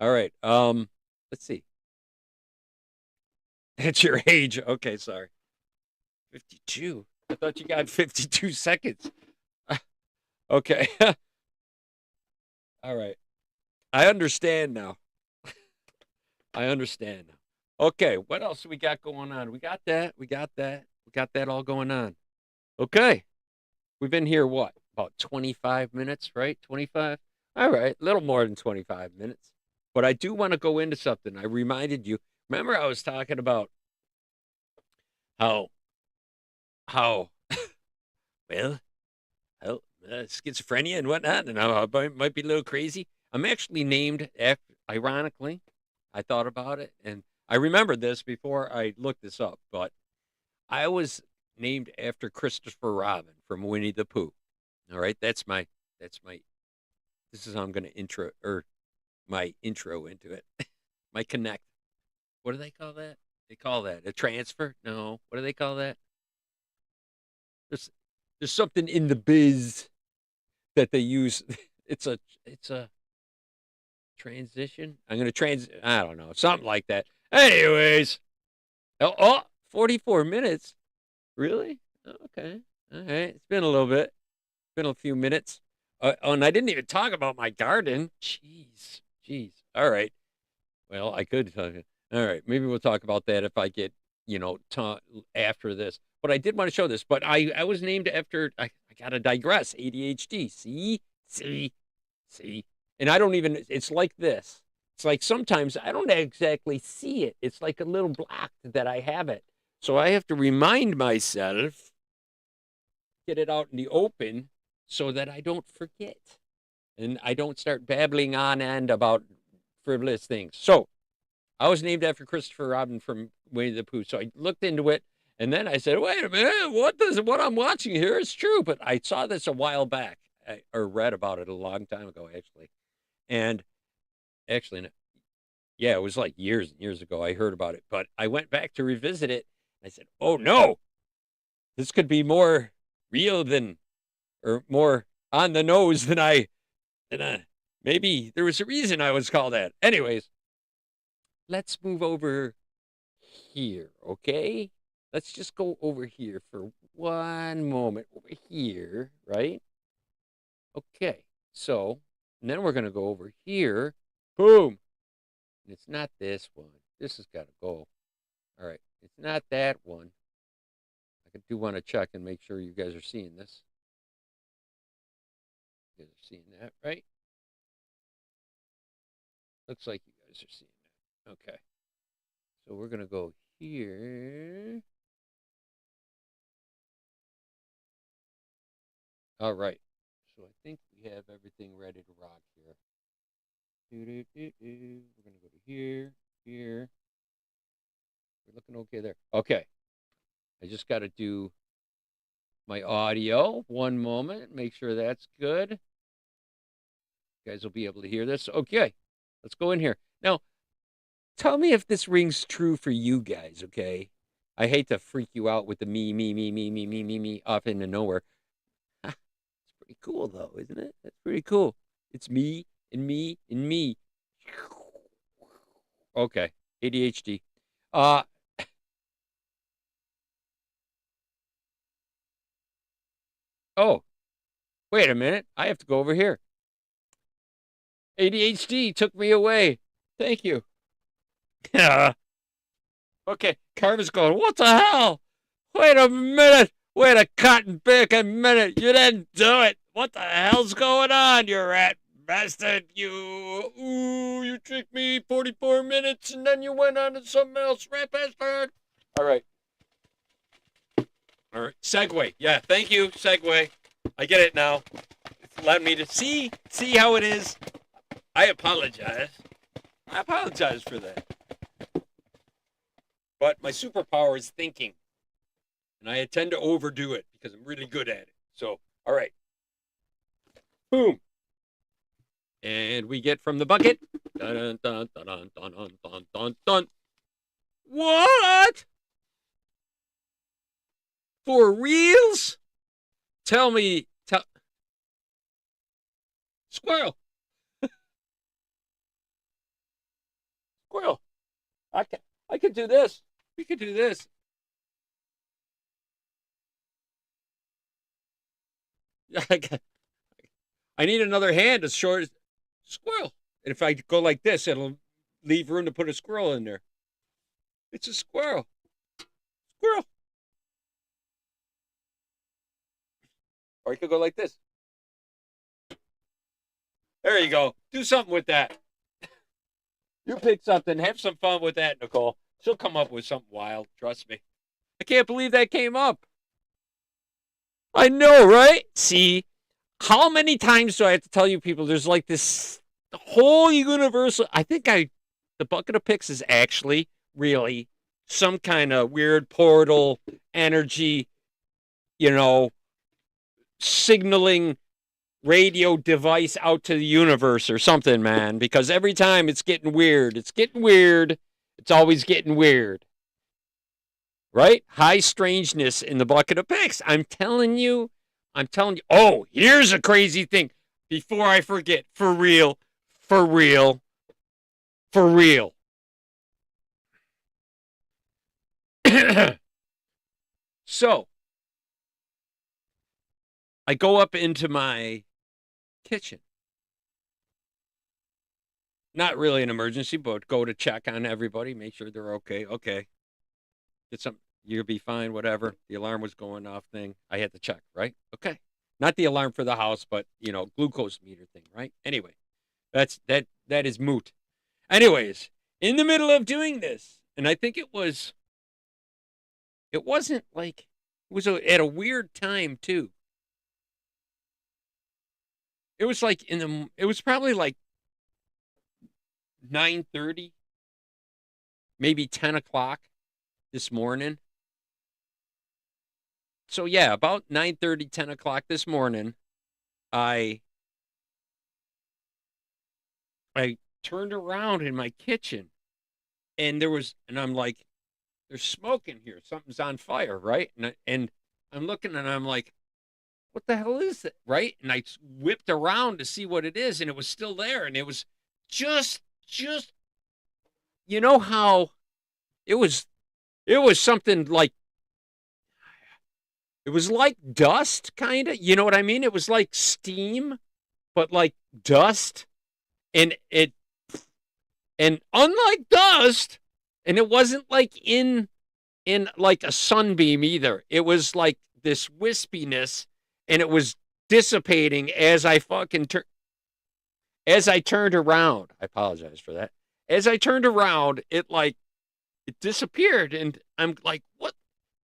All right. Let's see. That's your age. Okay, sorry. 52. I thought you got 52 seconds. Okay. All right. I understand now. Okay, what else we got going on? We got that all going on. Okay. We've been here, what, about 25 minutes, right? 25? All right, a little more than 25 minutes. But I do want to go into something. I reminded you. Remember I was talking about how well, schizophrenia and whatnot, and I might be a little crazy. I'm actually named after, ironically, I thought about it, and I remembered this before I looked this up, but I was named after Christopher Robin from Winnie the Pooh. All right, this is how I'm going to my intro into it. My connect. What do they call that? They call that a transfer? No. What do they call that? There's something in the biz that they use. It's a transition. I'm going to I don't know, something like that. Anyways, 44 minutes. Really? Okay. All right. It's been a little bit. It's been a few minutes. And I didn't even talk about my garden. Jeez. All right. Well, I could talk. All right. Maybe we'll talk about that if I get, after this. But I did want to show this. But I was named after, I got to digress, ADHD. See? And I don't even, it's like this. It's like sometimes I don't exactly see it. It's like a little block that I have it. So I have to remind myself, get it out in the open so that I don't forget. And I don't start babbling on and about frivolous things. So I was named after Christopher Robin from Winnie the Pooh. So I looked into it. And then I said, wait a minute, what I'm watching here is true. But I saw this a while back, or read about it a long time ago, actually. And actually, yeah, it was like years and years ago I heard about it. But I went back to revisit it. I said, oh, no, this could be more real or more on the nose than maybe there was a reason I was called that. Anyways, let's move over here, okay? Let's just go over here for one moment. Over here, right? Okay, so, and then we're going to go over here. Boom. And it's not this one. This has got to go. All right, it's not that one. I do want to check and make sure you guys are seeing this. You guys are seeing that, right? Looks like you guys are seeing that. Okay. So we're going to go here. All right. So I think we have everything ready to rock here. We're going to go to here. We're looking okay there. Okay. I just got to do my audio. One moment. Make sure that's good. You guys will be able to hear this. Okay. Let's go in here. Now, tell me if this rings true for you guys, okay? I hate to freak you out with the me off into nowhere. It's pretty cool, though, isn't it? That's pretty cool. It's me and me and me. Okay. ADHD. Oh, wait a minute. I have to go over here. ADHD took me away. Thank you. Okay. Carver's going, what the hell? Wait a minute. Wait a cotton pick a minute. You didn't do it. What the hell's going on, you rat bastard? You tricked me 44 minutes and then you went on to something else, rat bastard. All right. Segue. Yeah, thank you, segue. I get it now. It's allowed me to see how it is. I apologize. For that. But my superpower is thinking. And I tend to overdo it because I'm really good at it. So, all right. Boom. And we get from the bucket. Dun, dun, dun, dun, dun, dun, dun, dun, dun. What? For reals? Tell me. Squirrel. Squirrel. I can do this. We could do this. I need another hand as short as squirrel. And if I go like this, it'll leave room to put a squirrel in there. It's a squirrel. Squirrel. Or I could go like this. There you go. Do something with that. You pick something. Have some fun with that, Nicole. She'll come up with something wild. Trust me. I can't believe that came up. I know, right? See, how many times do I have to tell you people there's like this whole universal... I think the bucket of picks is actually really some kind of weird portal energy, signaling radio device out to the universe or something, man. Because every time it's getting weird. It's getting weird. It's always getting weird. Right? High strangeness in the bucket of picks. I'm telling you. Oh, here's a crazy thing. Before I forget, for real. For real. So I go up into my kitchen. Not really an emergency, but go to check on everybody, make sure they're okay. Okay. Get some, you'll be fine, whatever. The alarm was going off thing. I had to check, right? Okay. Not the alarm for the house, but glucose meter thing, right? Anyway, that is moot. Anyways, in the middle of doing this, and I think it wasn't like it was at a weird time too. It was like it was probably like 9:30, maybe 10 o'clock this morning. So yeah, about 9:30, 10 o'clock this morning, I turned around in my kitchen and I'm like, there's smoke in here. Something's on fire, right? And I'm looking and I'm like, what the hell is it? Right? And I whipped around to see what it is, and it was still there. And it was just, how it was something like, it was like dust, kind of. You know what I mean? It was like steam, but like dust. And unlike dust, and it wasn't like in like a sunbeam either. It was like this wispiness, and it was dissipating as I turned around. I apologize for that. As I turned around, it disappeared, and I'm like, what?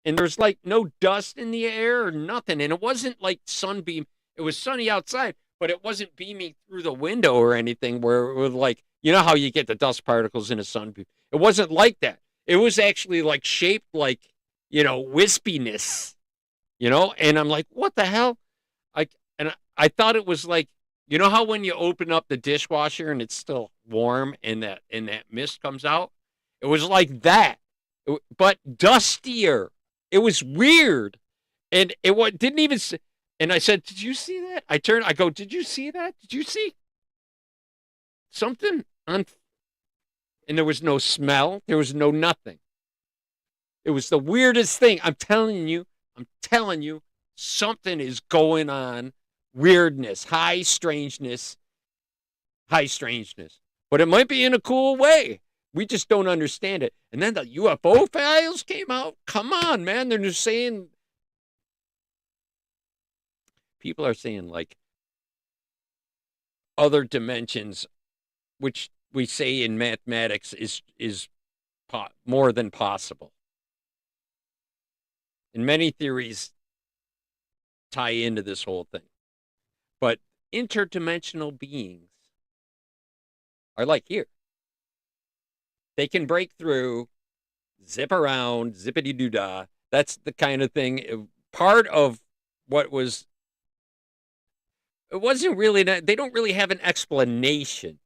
And there's like no dust in the air or nothing, and it wasn't like sunbeam. It was sunny outside, but it wasn't beaming through the window or anything where it was like, you know how you get the dust particles in a sunbeam. It wasn't like that. It was actually like shaped like, wispiness, and I'm like, what the hell? I thought it was like, you know how when you open up the dishwasher and it's still warm and that mist comes out? It was like that, but dustier. It was weird. And didn't even, and I said, did you see that? I go, did you see that? Did you see something on? And there was no smell. There was no nothing. It was the weirdest thing. I'm telling you, something is going on. Weirdness, high strangeness. But it might be in a cool way. We just don't understand it. And then the UFO files came out. Come on, man. They're just saying, people are saying like other dimensions, which we say in mathematics is more than possible. And many theories tie into this whole thing. But interdimensional beings are like here. They can break through, zip around, zippity doo dah. That's the kind of thing. Part of what was, it wasn't really, they don't really have an explanation,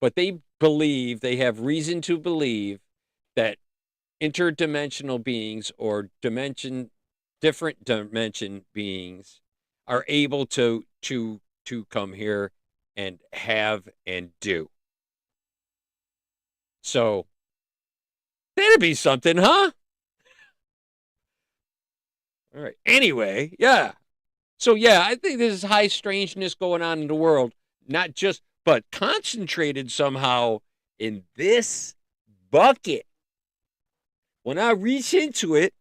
but they have reason to believe that interdimensional beings or different dimension beings are able to come here and have and do. So that'd be something, huh? All right. Anyway, yeah. So yeah, I think there's high strangeness going on in the world, not just, but concentrated somehow in this bucket. When I reach into it,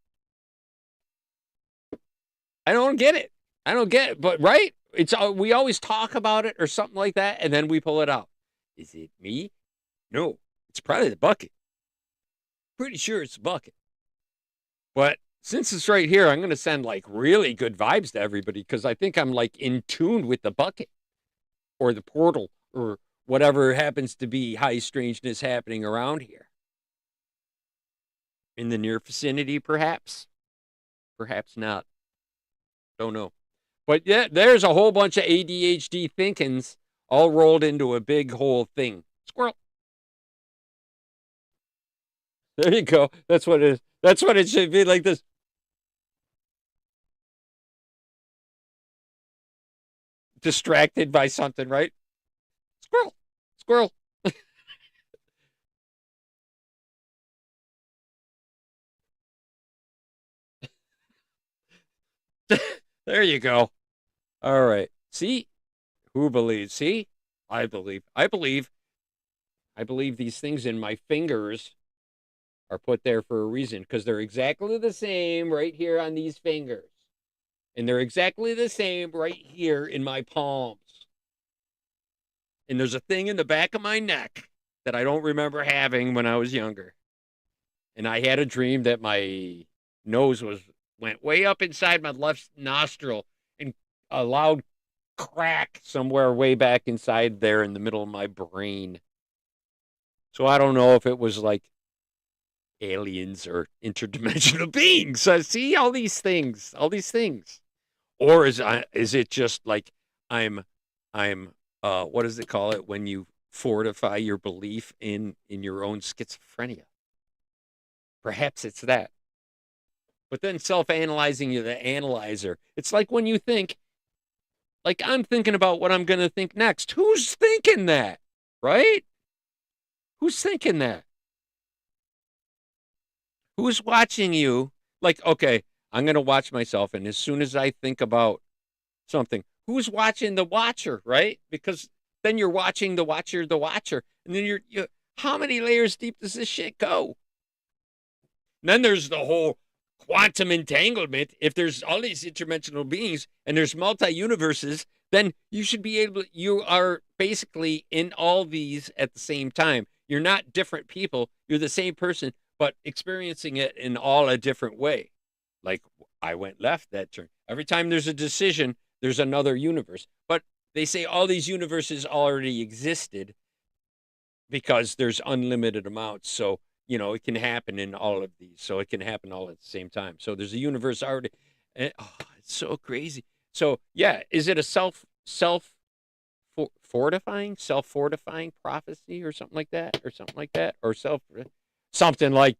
I don't get it. But right? It's we always talk about it or something like that, and then we pull it out. Is it me? No, it's probably the bucket. Pretty sure it's the bucket. But since it's right here, I'm going to send like really good vibes to everybody because I think I'm like in tune with the bucket or the portal or whatever happens to be high strangeness happening around here. In the near vicinity, perhaps. Perhaps not. Don't know. But yeah, there's a whole bunch of ADHD thinkings all rolled into a big whole thing. Squirrel. There you go. That's what it is. That's what it should be, like this. Distracted by something, right? Squirrel. There you go. All right. See? Who believes? See? I believe. I believe these things in my fingers are put there for a reason because they're exactly the same right here on these fingers. And they're exactly the same right here in my palms. And there's a thing in the back of my neck that I don't remember having when I was younger. And I had a dream that my nose went way up inside my left nostril and a loud crack somewhere way back inside there in the middle of my brain. So I don't know if it was like aliens or interdimensional beings. I see all these things. Or is it just like I'm what does it call it when you fortify your belief in your own schizophrenia? Perhaps it's that. But then self-analyzing, you're the analyzer. It's like when you think, like I'm thinking about what I'm going to think next. Who's thinking that? Right? Who's thinking that? Who's watching you? Like, okay, I'm going to watch myself. And as soon as I think about something, who's watching the watcher, right? Because then you're watching the watcher. And then you're how many layers deep does this shit go? And then there's the whole quantum entanglement. If there's all these interdimensional beings and there's multi-universes, then you are basically in all these at the same time. You're not different people. You're the same person, but experiencing it in all a different way. Like I went left that turn. Every time there's a decision, there's another universe. But they say all these universes already existed because there's unlimited amounts. So, it can happen in all of these. So it can happen all at the same time. So there's a universe already. It's so crazy. So yeah, is it a self-fortifying prophecy or something like that? Or something like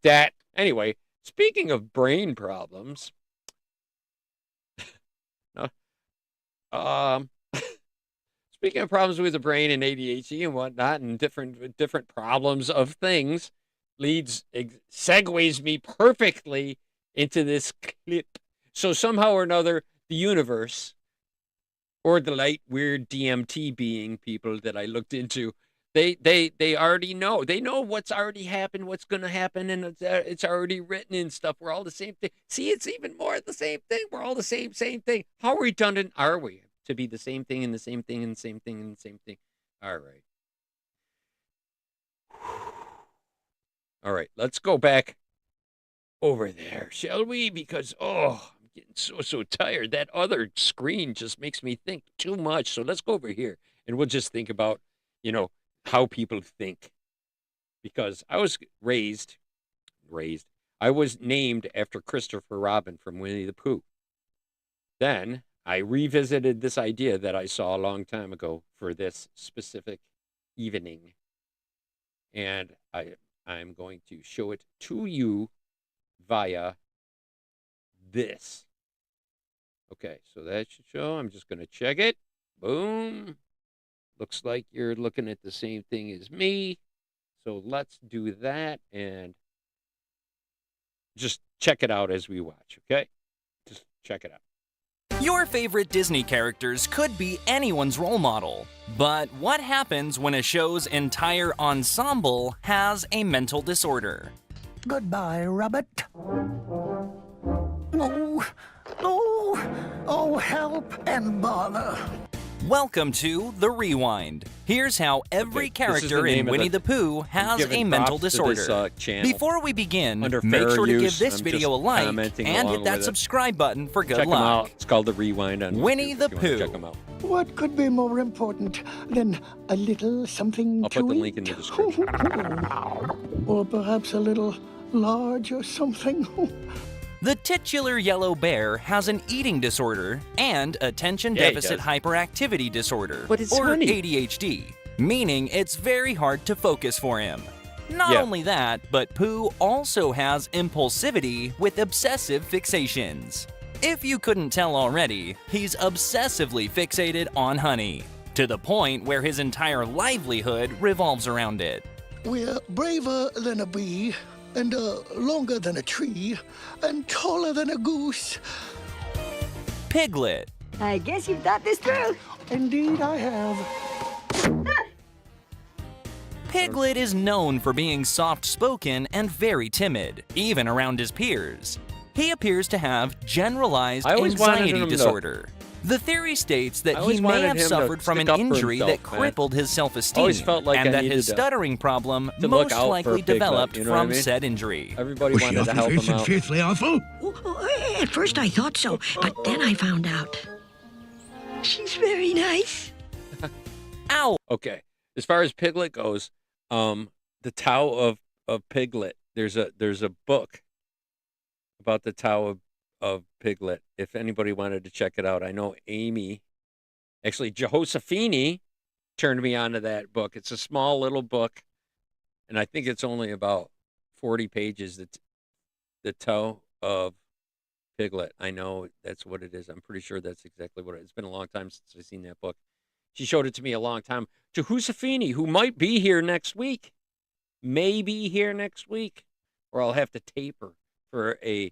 that. Anyway, speaking of brain problems, speaking of problems with the brain and ADHD and whatnot, and different problems of things, segues me perfectly into this clip. So somehow or another, the universe, or the light weird DMT being people that I looked into, they already know. They know what's already happened, what's going to happen, and it's already written and stuff. We're all the same thing. See, it's even more the same thing. We're all the same thing. How redundant are we to be the same thing and the same thing and the same thing and the same thing? All right. All right, let's go back over there, shall we? Because, I'm getting so tired. That other screen just makes me think too much. So let's go over here, and we'll just think about, how people think. Because I was I was named after Christopher Robin from Winnie the Pooh. Then I revisited this idea that I saw a long time ago for this specific evening. And I'm going to show it to you via this. Okay, so that should show. I'm just going to check it. Boom. Looks like you're looking at the same thing as me. So let's do that and just check it out as we watch, okay? Just check it out. Your favorite Disney characters could be anyone's role model. But what happens when a show's entire ensemble has a mental disorder? Goodbye, Rabbit. Oh, help and bother. Welcome to The Rewind. Here's how every character in Winnie the Pooh has a mental disorder. Before we begin, make sure to give this video a like and hit that subscribe button for good luck. It's called The Rewind on Winnie the Pooh. Check them out. What could be more important than a little something I'll to put the eat? link in the description. Or perhaps a little large or something. The titular yellow bear has an eating disorder and attention deficit hyperactivity disorder, or ADHD, meaning it's very hard to focus for him. Not only that, but Pooh also has impulsivity with obsessive fixations. If you couldn't tell already, he's obsessively fixated on honey, to the point where his entire livelihood revolves around it. We're braver than a bee, and longer than a tree, and taller than a goose. Piglet. I guess you've thought this through. Indeed, I have. Piglet is known for being soft-spoken and very timid, even around his peers. He appears to have generalized anxiety disorder. The theory states that he may have suffered from an injury that crippled his self-esteem, and that his stuttering problem most likely developed from said injury. Everybody wanted to help him out. Fearfully awful? At first I thought so, but then I found out. She's very nice. Ow! Okay, as far as Piglet goes, the Tao of Piglet. There's a book about the Tao of Piglet. If anybody wanted to check it out, I know Amy, actually Josephine, turned me on to that book. It's a small little book, and I think it's only about 40 pages. The Tao of Piglet. I know that's what it is. I'm pretty sure that's exactly what it is. It's been a long time since I've seen that book. She showed it to me a long time. To Josephine, who might be here next week. May be here next week. Or I'll have to tape her for a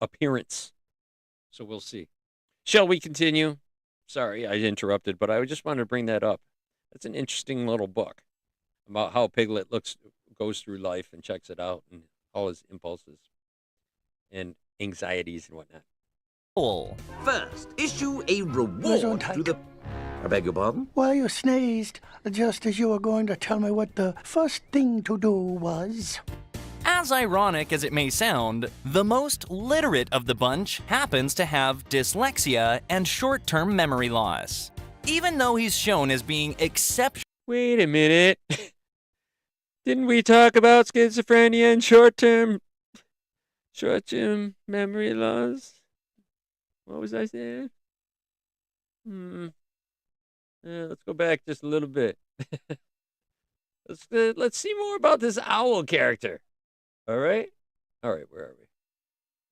appearance. So we'll see. Shall we continue? Sorry, I interrupted, but I just wanted to bring that up. That's an interesting little book about how Piglet goes through life and checks it out and all his impulses and anxieties and whatnot. First, issue a reward to the... I beg your pardon? Why, you sneezed just as you were going to tell me what the first thing to do was. As ironic as it may sound, the most literate of the bunch happens to have dyslexia and short-term memory loss. Even though he's shown as being exceptional. Wait a minute. Didn't we talk about schizophrenia and short-term memory loss? What was I saying? Let's go back just a little bit. Let's see more about this owl character. All right, where are we?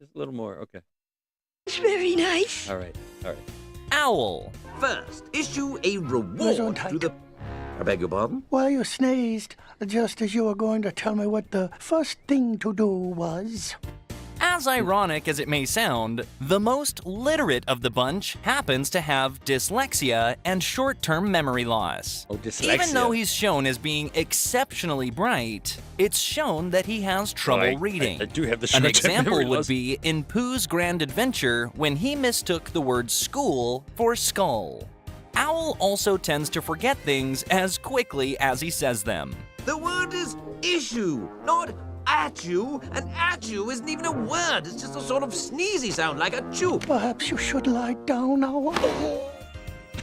Just a little more. Okay. It's very nice. All right. Owl. First, issue a reward to the... I beg your pardon? Why, you sneezed just as you were going to tell me what the first thing to do was. As ironic as it may sound, the most literate of the bunch happens to have dyslexia and short-term memory loss. Oh, dyslexia. Even though he's shown as being exceptionally bright, it's shown that he has trouble reading. I do have the An short-term example memory would loss. be in Pooh's Grand Adventure when he mistook the word school for skull. Owl also tends to forget things as quickly as he says them. The word is issue, not at you, and at you isn't even a word. It's just a sort of sneezy sound, like a chew. Perhaps you should lie down now.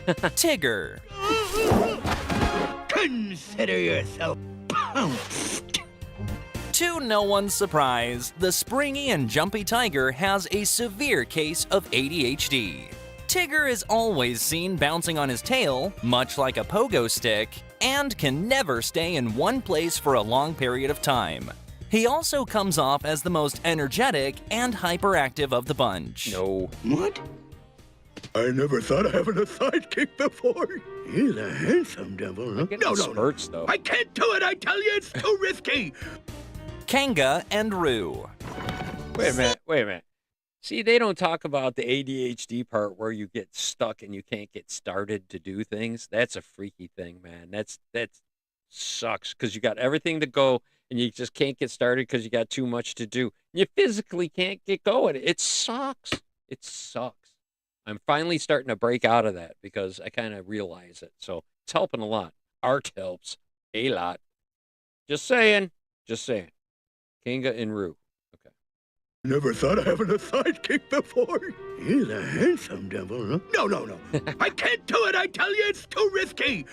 Tigger. Consider yourself pounced. To no one's surprise, the springy and jumpy tiger has a severe case of ADHD. Tigger is always seen bouncing on his tail, much like a pogo stick, and can never stay in one place for a long period of time. He also comes off as the most energetic and hyperactive of the bunch. No. What? I never thought of having a sidekick before. He's a handsome devil, huh? No. Spurts, though. I can't do it, I tell you, it's too risky. Kanga and Roo. Wait a minute. See, they don't talk about the ADHD part where you get stuck and you can't get started to do things. That's a freaky thing, man. That sucks because you got everything to go and you just can't get started because you got too much to do. You physically can't get going. It sucks. It sucks. I'm finally starting to break out of that because I kind of realize it. So it's helping a lot. Art helps a lot. Just saying. Kanga and Roo. Okay. Never thought of having a sidekick before. He's a handsome devil, huh? No. I can't do it, I tell you, it's too risky.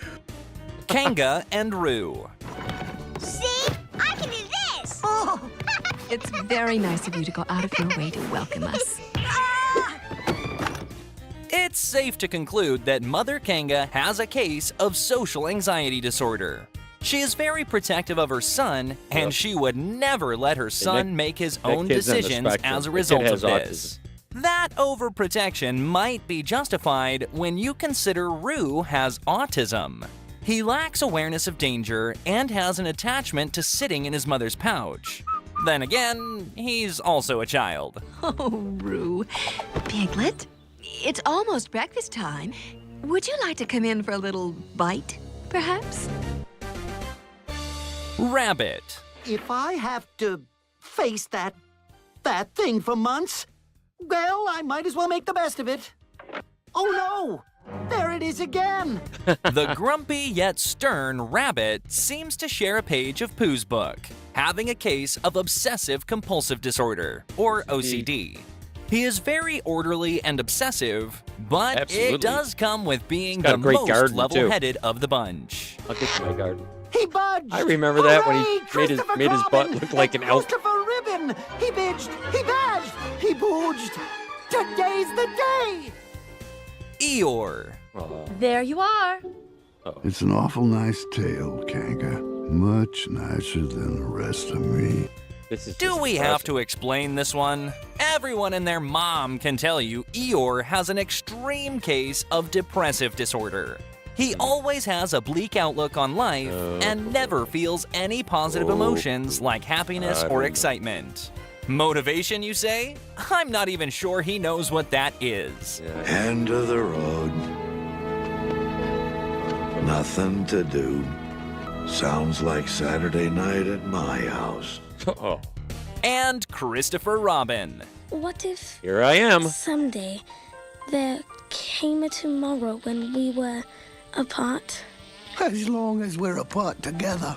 Kanga and Roo. See? I can do this! Oh, It's very nice of you to go out of your way to welcome us. It's safe to conclude that Mother Kanga has a case of social anxiety disorder. She is very protective of her son, and she would never let her son make his own decisions as a result of this. That overprotection might be justified when you consider Roo has autism. He lacks awareness of danger and has an attachment to sitting in his mother's pouch. Then again, he's also a child. Oh, Roo. Piglet, it's almost breakfast time. Would you like to come in for a little bite, perhaps? Rabbit. If I have to face that thing for months, well, I might as well make the best of it. Oh no! There it is again! The grumpy yet stern Rabbit seems to share a page of Pooh's book, having a case of obsessive-compulsive disorder, or OCD. He is very orderly and obsessive, but Absolutely. it does come with being got the a great most garden, too. level-headed of the bunch. I'll get to my garden. He budged! I remember that when he Hooray, made his butt Christopher look like an Robin! elk. Christopher Ribbon! He bidged! He badged! He booged! Today's the day! Eeyore. There you are. It's an awful nice tale, Kanka. Much nicer than the rest of me. Do we have to explain this one? Everyone and their mom can tell you Eeyore has an extreme case of depressive disorder. He always has a bleak outlook on life and never feels any positive emotions like happiness or excitement. Motivation, you say? I'm not even sure he knows what that is. End of the road. Nothing to do. Sounds like Saturday night at my house. And Christopher Robin. What if Here I am. someday there came a tomorrow when we were apart? As long as we're apart together.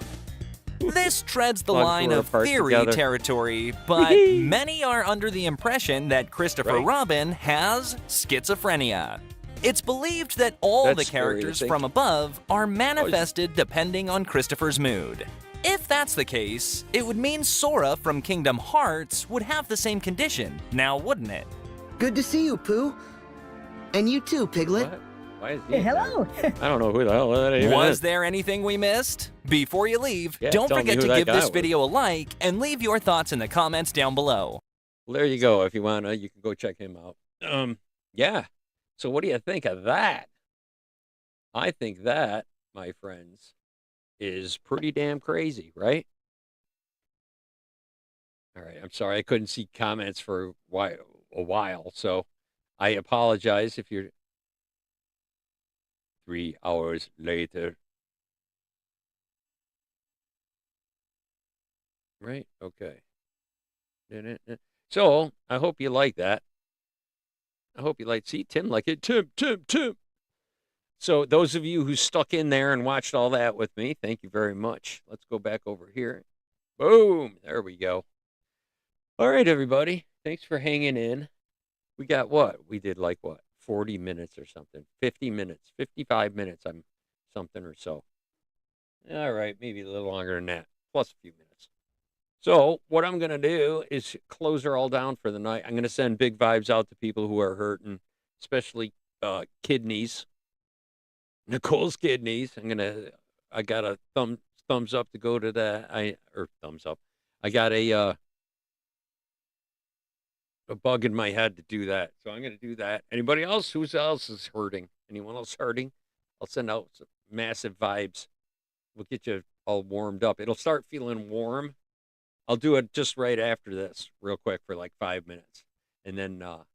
This treads the Long line we're of apart theory together. territory, but many are under the impression that Christopher Right. Robin has schizophrenia. It's believed that all That's the scary to characters think. from above are manifested depending on Christopher's mood. If that's the case, it would mean Sora from Kingdom Hearts would have the same condition, now wouldn't it? Good to see you, Pooh. And you too, Piglet. What? Why is he Hello. I don't know who the hell that even Was is. there anything we missed? Before you leave, Yeah, don't tell me forget who to that give guy this was. video a like and leave your thoughts in the comments down below. Well, there you go. If you wanna, you can go check him out. Yeah. So what do you think of that? I think that, my friends, is pretty damn crazy, right? All right. I'm sorry I couldn't see comments for a while, so I apologize if you're 3 hours later. Right? Okay. So, I hope you like that. I hope you like. See, Tim like it. Tim. So, those of you who stuck in there and watched all that with me, thank you very much. Let's go back over here. Boom. There we go. All right, everybody. Thanks for hanging in. We got what? We did like what? 40 minutes or something. 50 minutes. 55 minutes. I'm something or so. All right. Maybe a little longer than that. Plus a few minutes. So what I'm going to do is close her all down for the night. I'm going to send big vibes out to people who are hurting, especially kidneys. Nicole's kidneys. I got a thumbs up to go to that. Thumbs up. I got a bug in my head to do that. So I'm going to do that. Anybody else? Who else is hurting? Anyone else hurting? I'll send out some massive vibes. We'll get you all warmed up. It'll start feeling warm. I'll do it just right after this, real quick, for like 5 minutes, and then I'll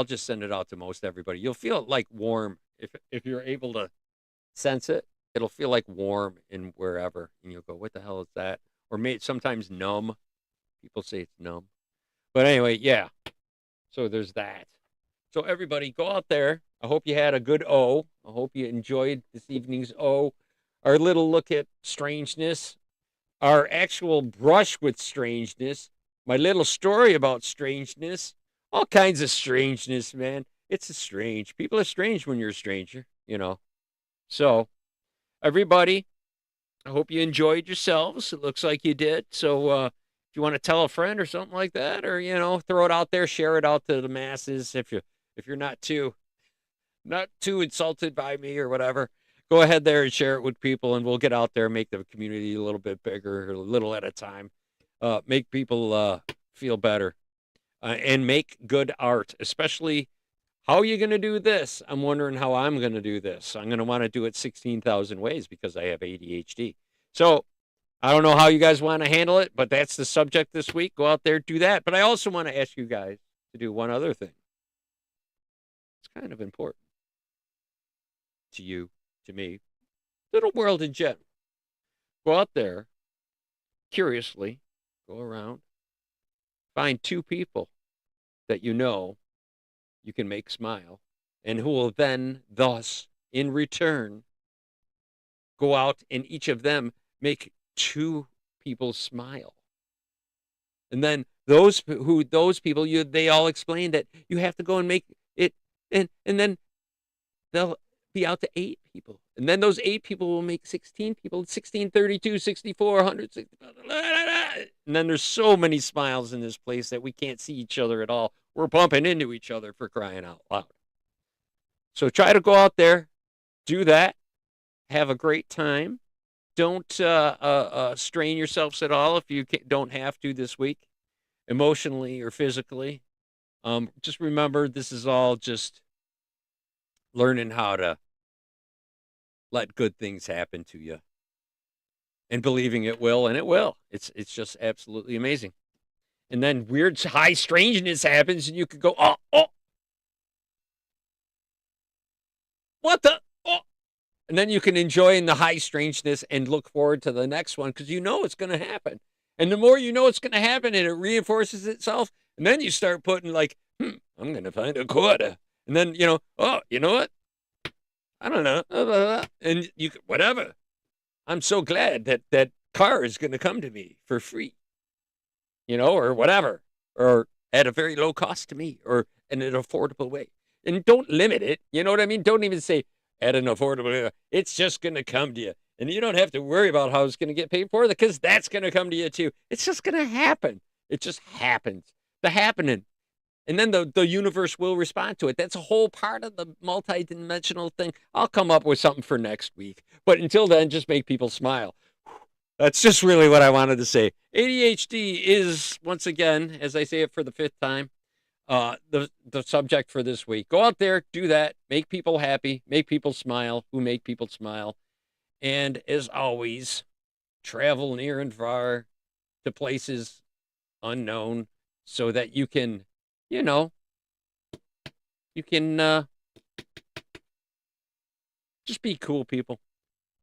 just send it out to most everybody. You'll feel it like warm if you're able to sense it. It'll feel like warm in wherever, and you'll go, "What the hell is that?" Or sometimes numb. People say it's numb, but anyway, yeah. So there's that. So everybody, go out there. I hope you had a good O. I hope you enjoyed this evening's O. Our little look at strangeness, our actual brush with strangeness, my little story about strangeness, all kinds of strangeness, man. It's strange. People are strange when you're a stranger, you know. So, everybody, I hope you enjoyed yourselves. It looks like you did. So, if you want to tell a friend or something like that, or, throw it out there, share it out to the masses if you're not too insulted by me or whatever. Go ahead there and share it with people, and we'll get out there and make the community a little bit bigger, a little at a time. Make people feel better and make good art, especially how are you going to do this? I'm wondering how I'm going to do this. I'm going to want to do it 16,000 ways because I have ADHD. So I don't know how you guys want to handle it, but that's the subject this week. Go out there, do that. But I also want to ask you guys to do one other thing. It's kind of important to you, to me, to the world in general. Go out there, curiously, go around, find 2 people that you know you can make smile, and who will then, thus, in return, go out and each of them make 2 people smile. And then those people, they all explain that you have to go and make it, and then they'll be out to 8 people. And then those 8 people will make 16 people, 16, 32, 64, 100, and then there's so many smiles in this place that we can't see each other at all. We're bumping into each other, for crying out loud. So try to go out there, do that, have a great time. Don't strain yourselves at all if you don't have to this week, emotionally or physically. Just remember, this is all just learning how to let good things happen to you and believing it will, and it will. It's just absolutely amazing. And then weird high strangeness happens, and you could go, oh, what the? Oh. And then you can enjoy in the high strangeness and look forward to the next one because you know it's going to happen. And the more you know it's going to happen and it reinforces itself, and then you start putting like, I'm going to find a quarter. And then, oh, you know what? I don't know. And you whatever. I'm so glad that car is going to come to me for free, or whatever, or at a very low cost to me, or in an affordable way. And don't limit it. You know what I mean? Don't even say at an affordable way. It's just going to come to you. And you don't have to worry about how it's going to get paid for, because that's going to come to you too. It's just going to happen. It just happens. The happening. And then the universe will respond to it. That's a whole part of the multidimensional thing. I'll come up with something for next week. But until then, just make people smile. That's just really what I wanted to say. ADHD is, once again, as I say it for the 5th time, the subject for this week. Go out there, do that, make people happy, make people smile, who make people smile. And as always, travel near and far to places unknown so that you can, just be cool people.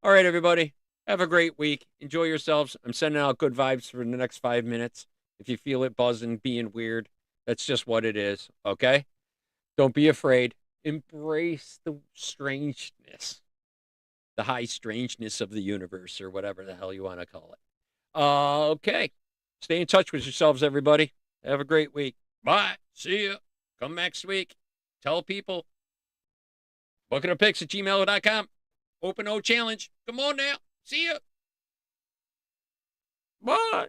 All right, everybody. Have a great week. Enjoy yourselves. I'm sending out good vibes for the next 5 minutes. If you feel it buzzing, being weird, that's just what it is, okay? Don't be afraid. Embrace the strangeness, the high strangeness of the universe, or whatever the hell you want to call it. Okay. Stay in touch with yourselves, everybody. Have a great week. Bye. See you. Come next week. Tell people. bookingofpics@gmail.com. Open O challenge. Come on now. See you. Bye.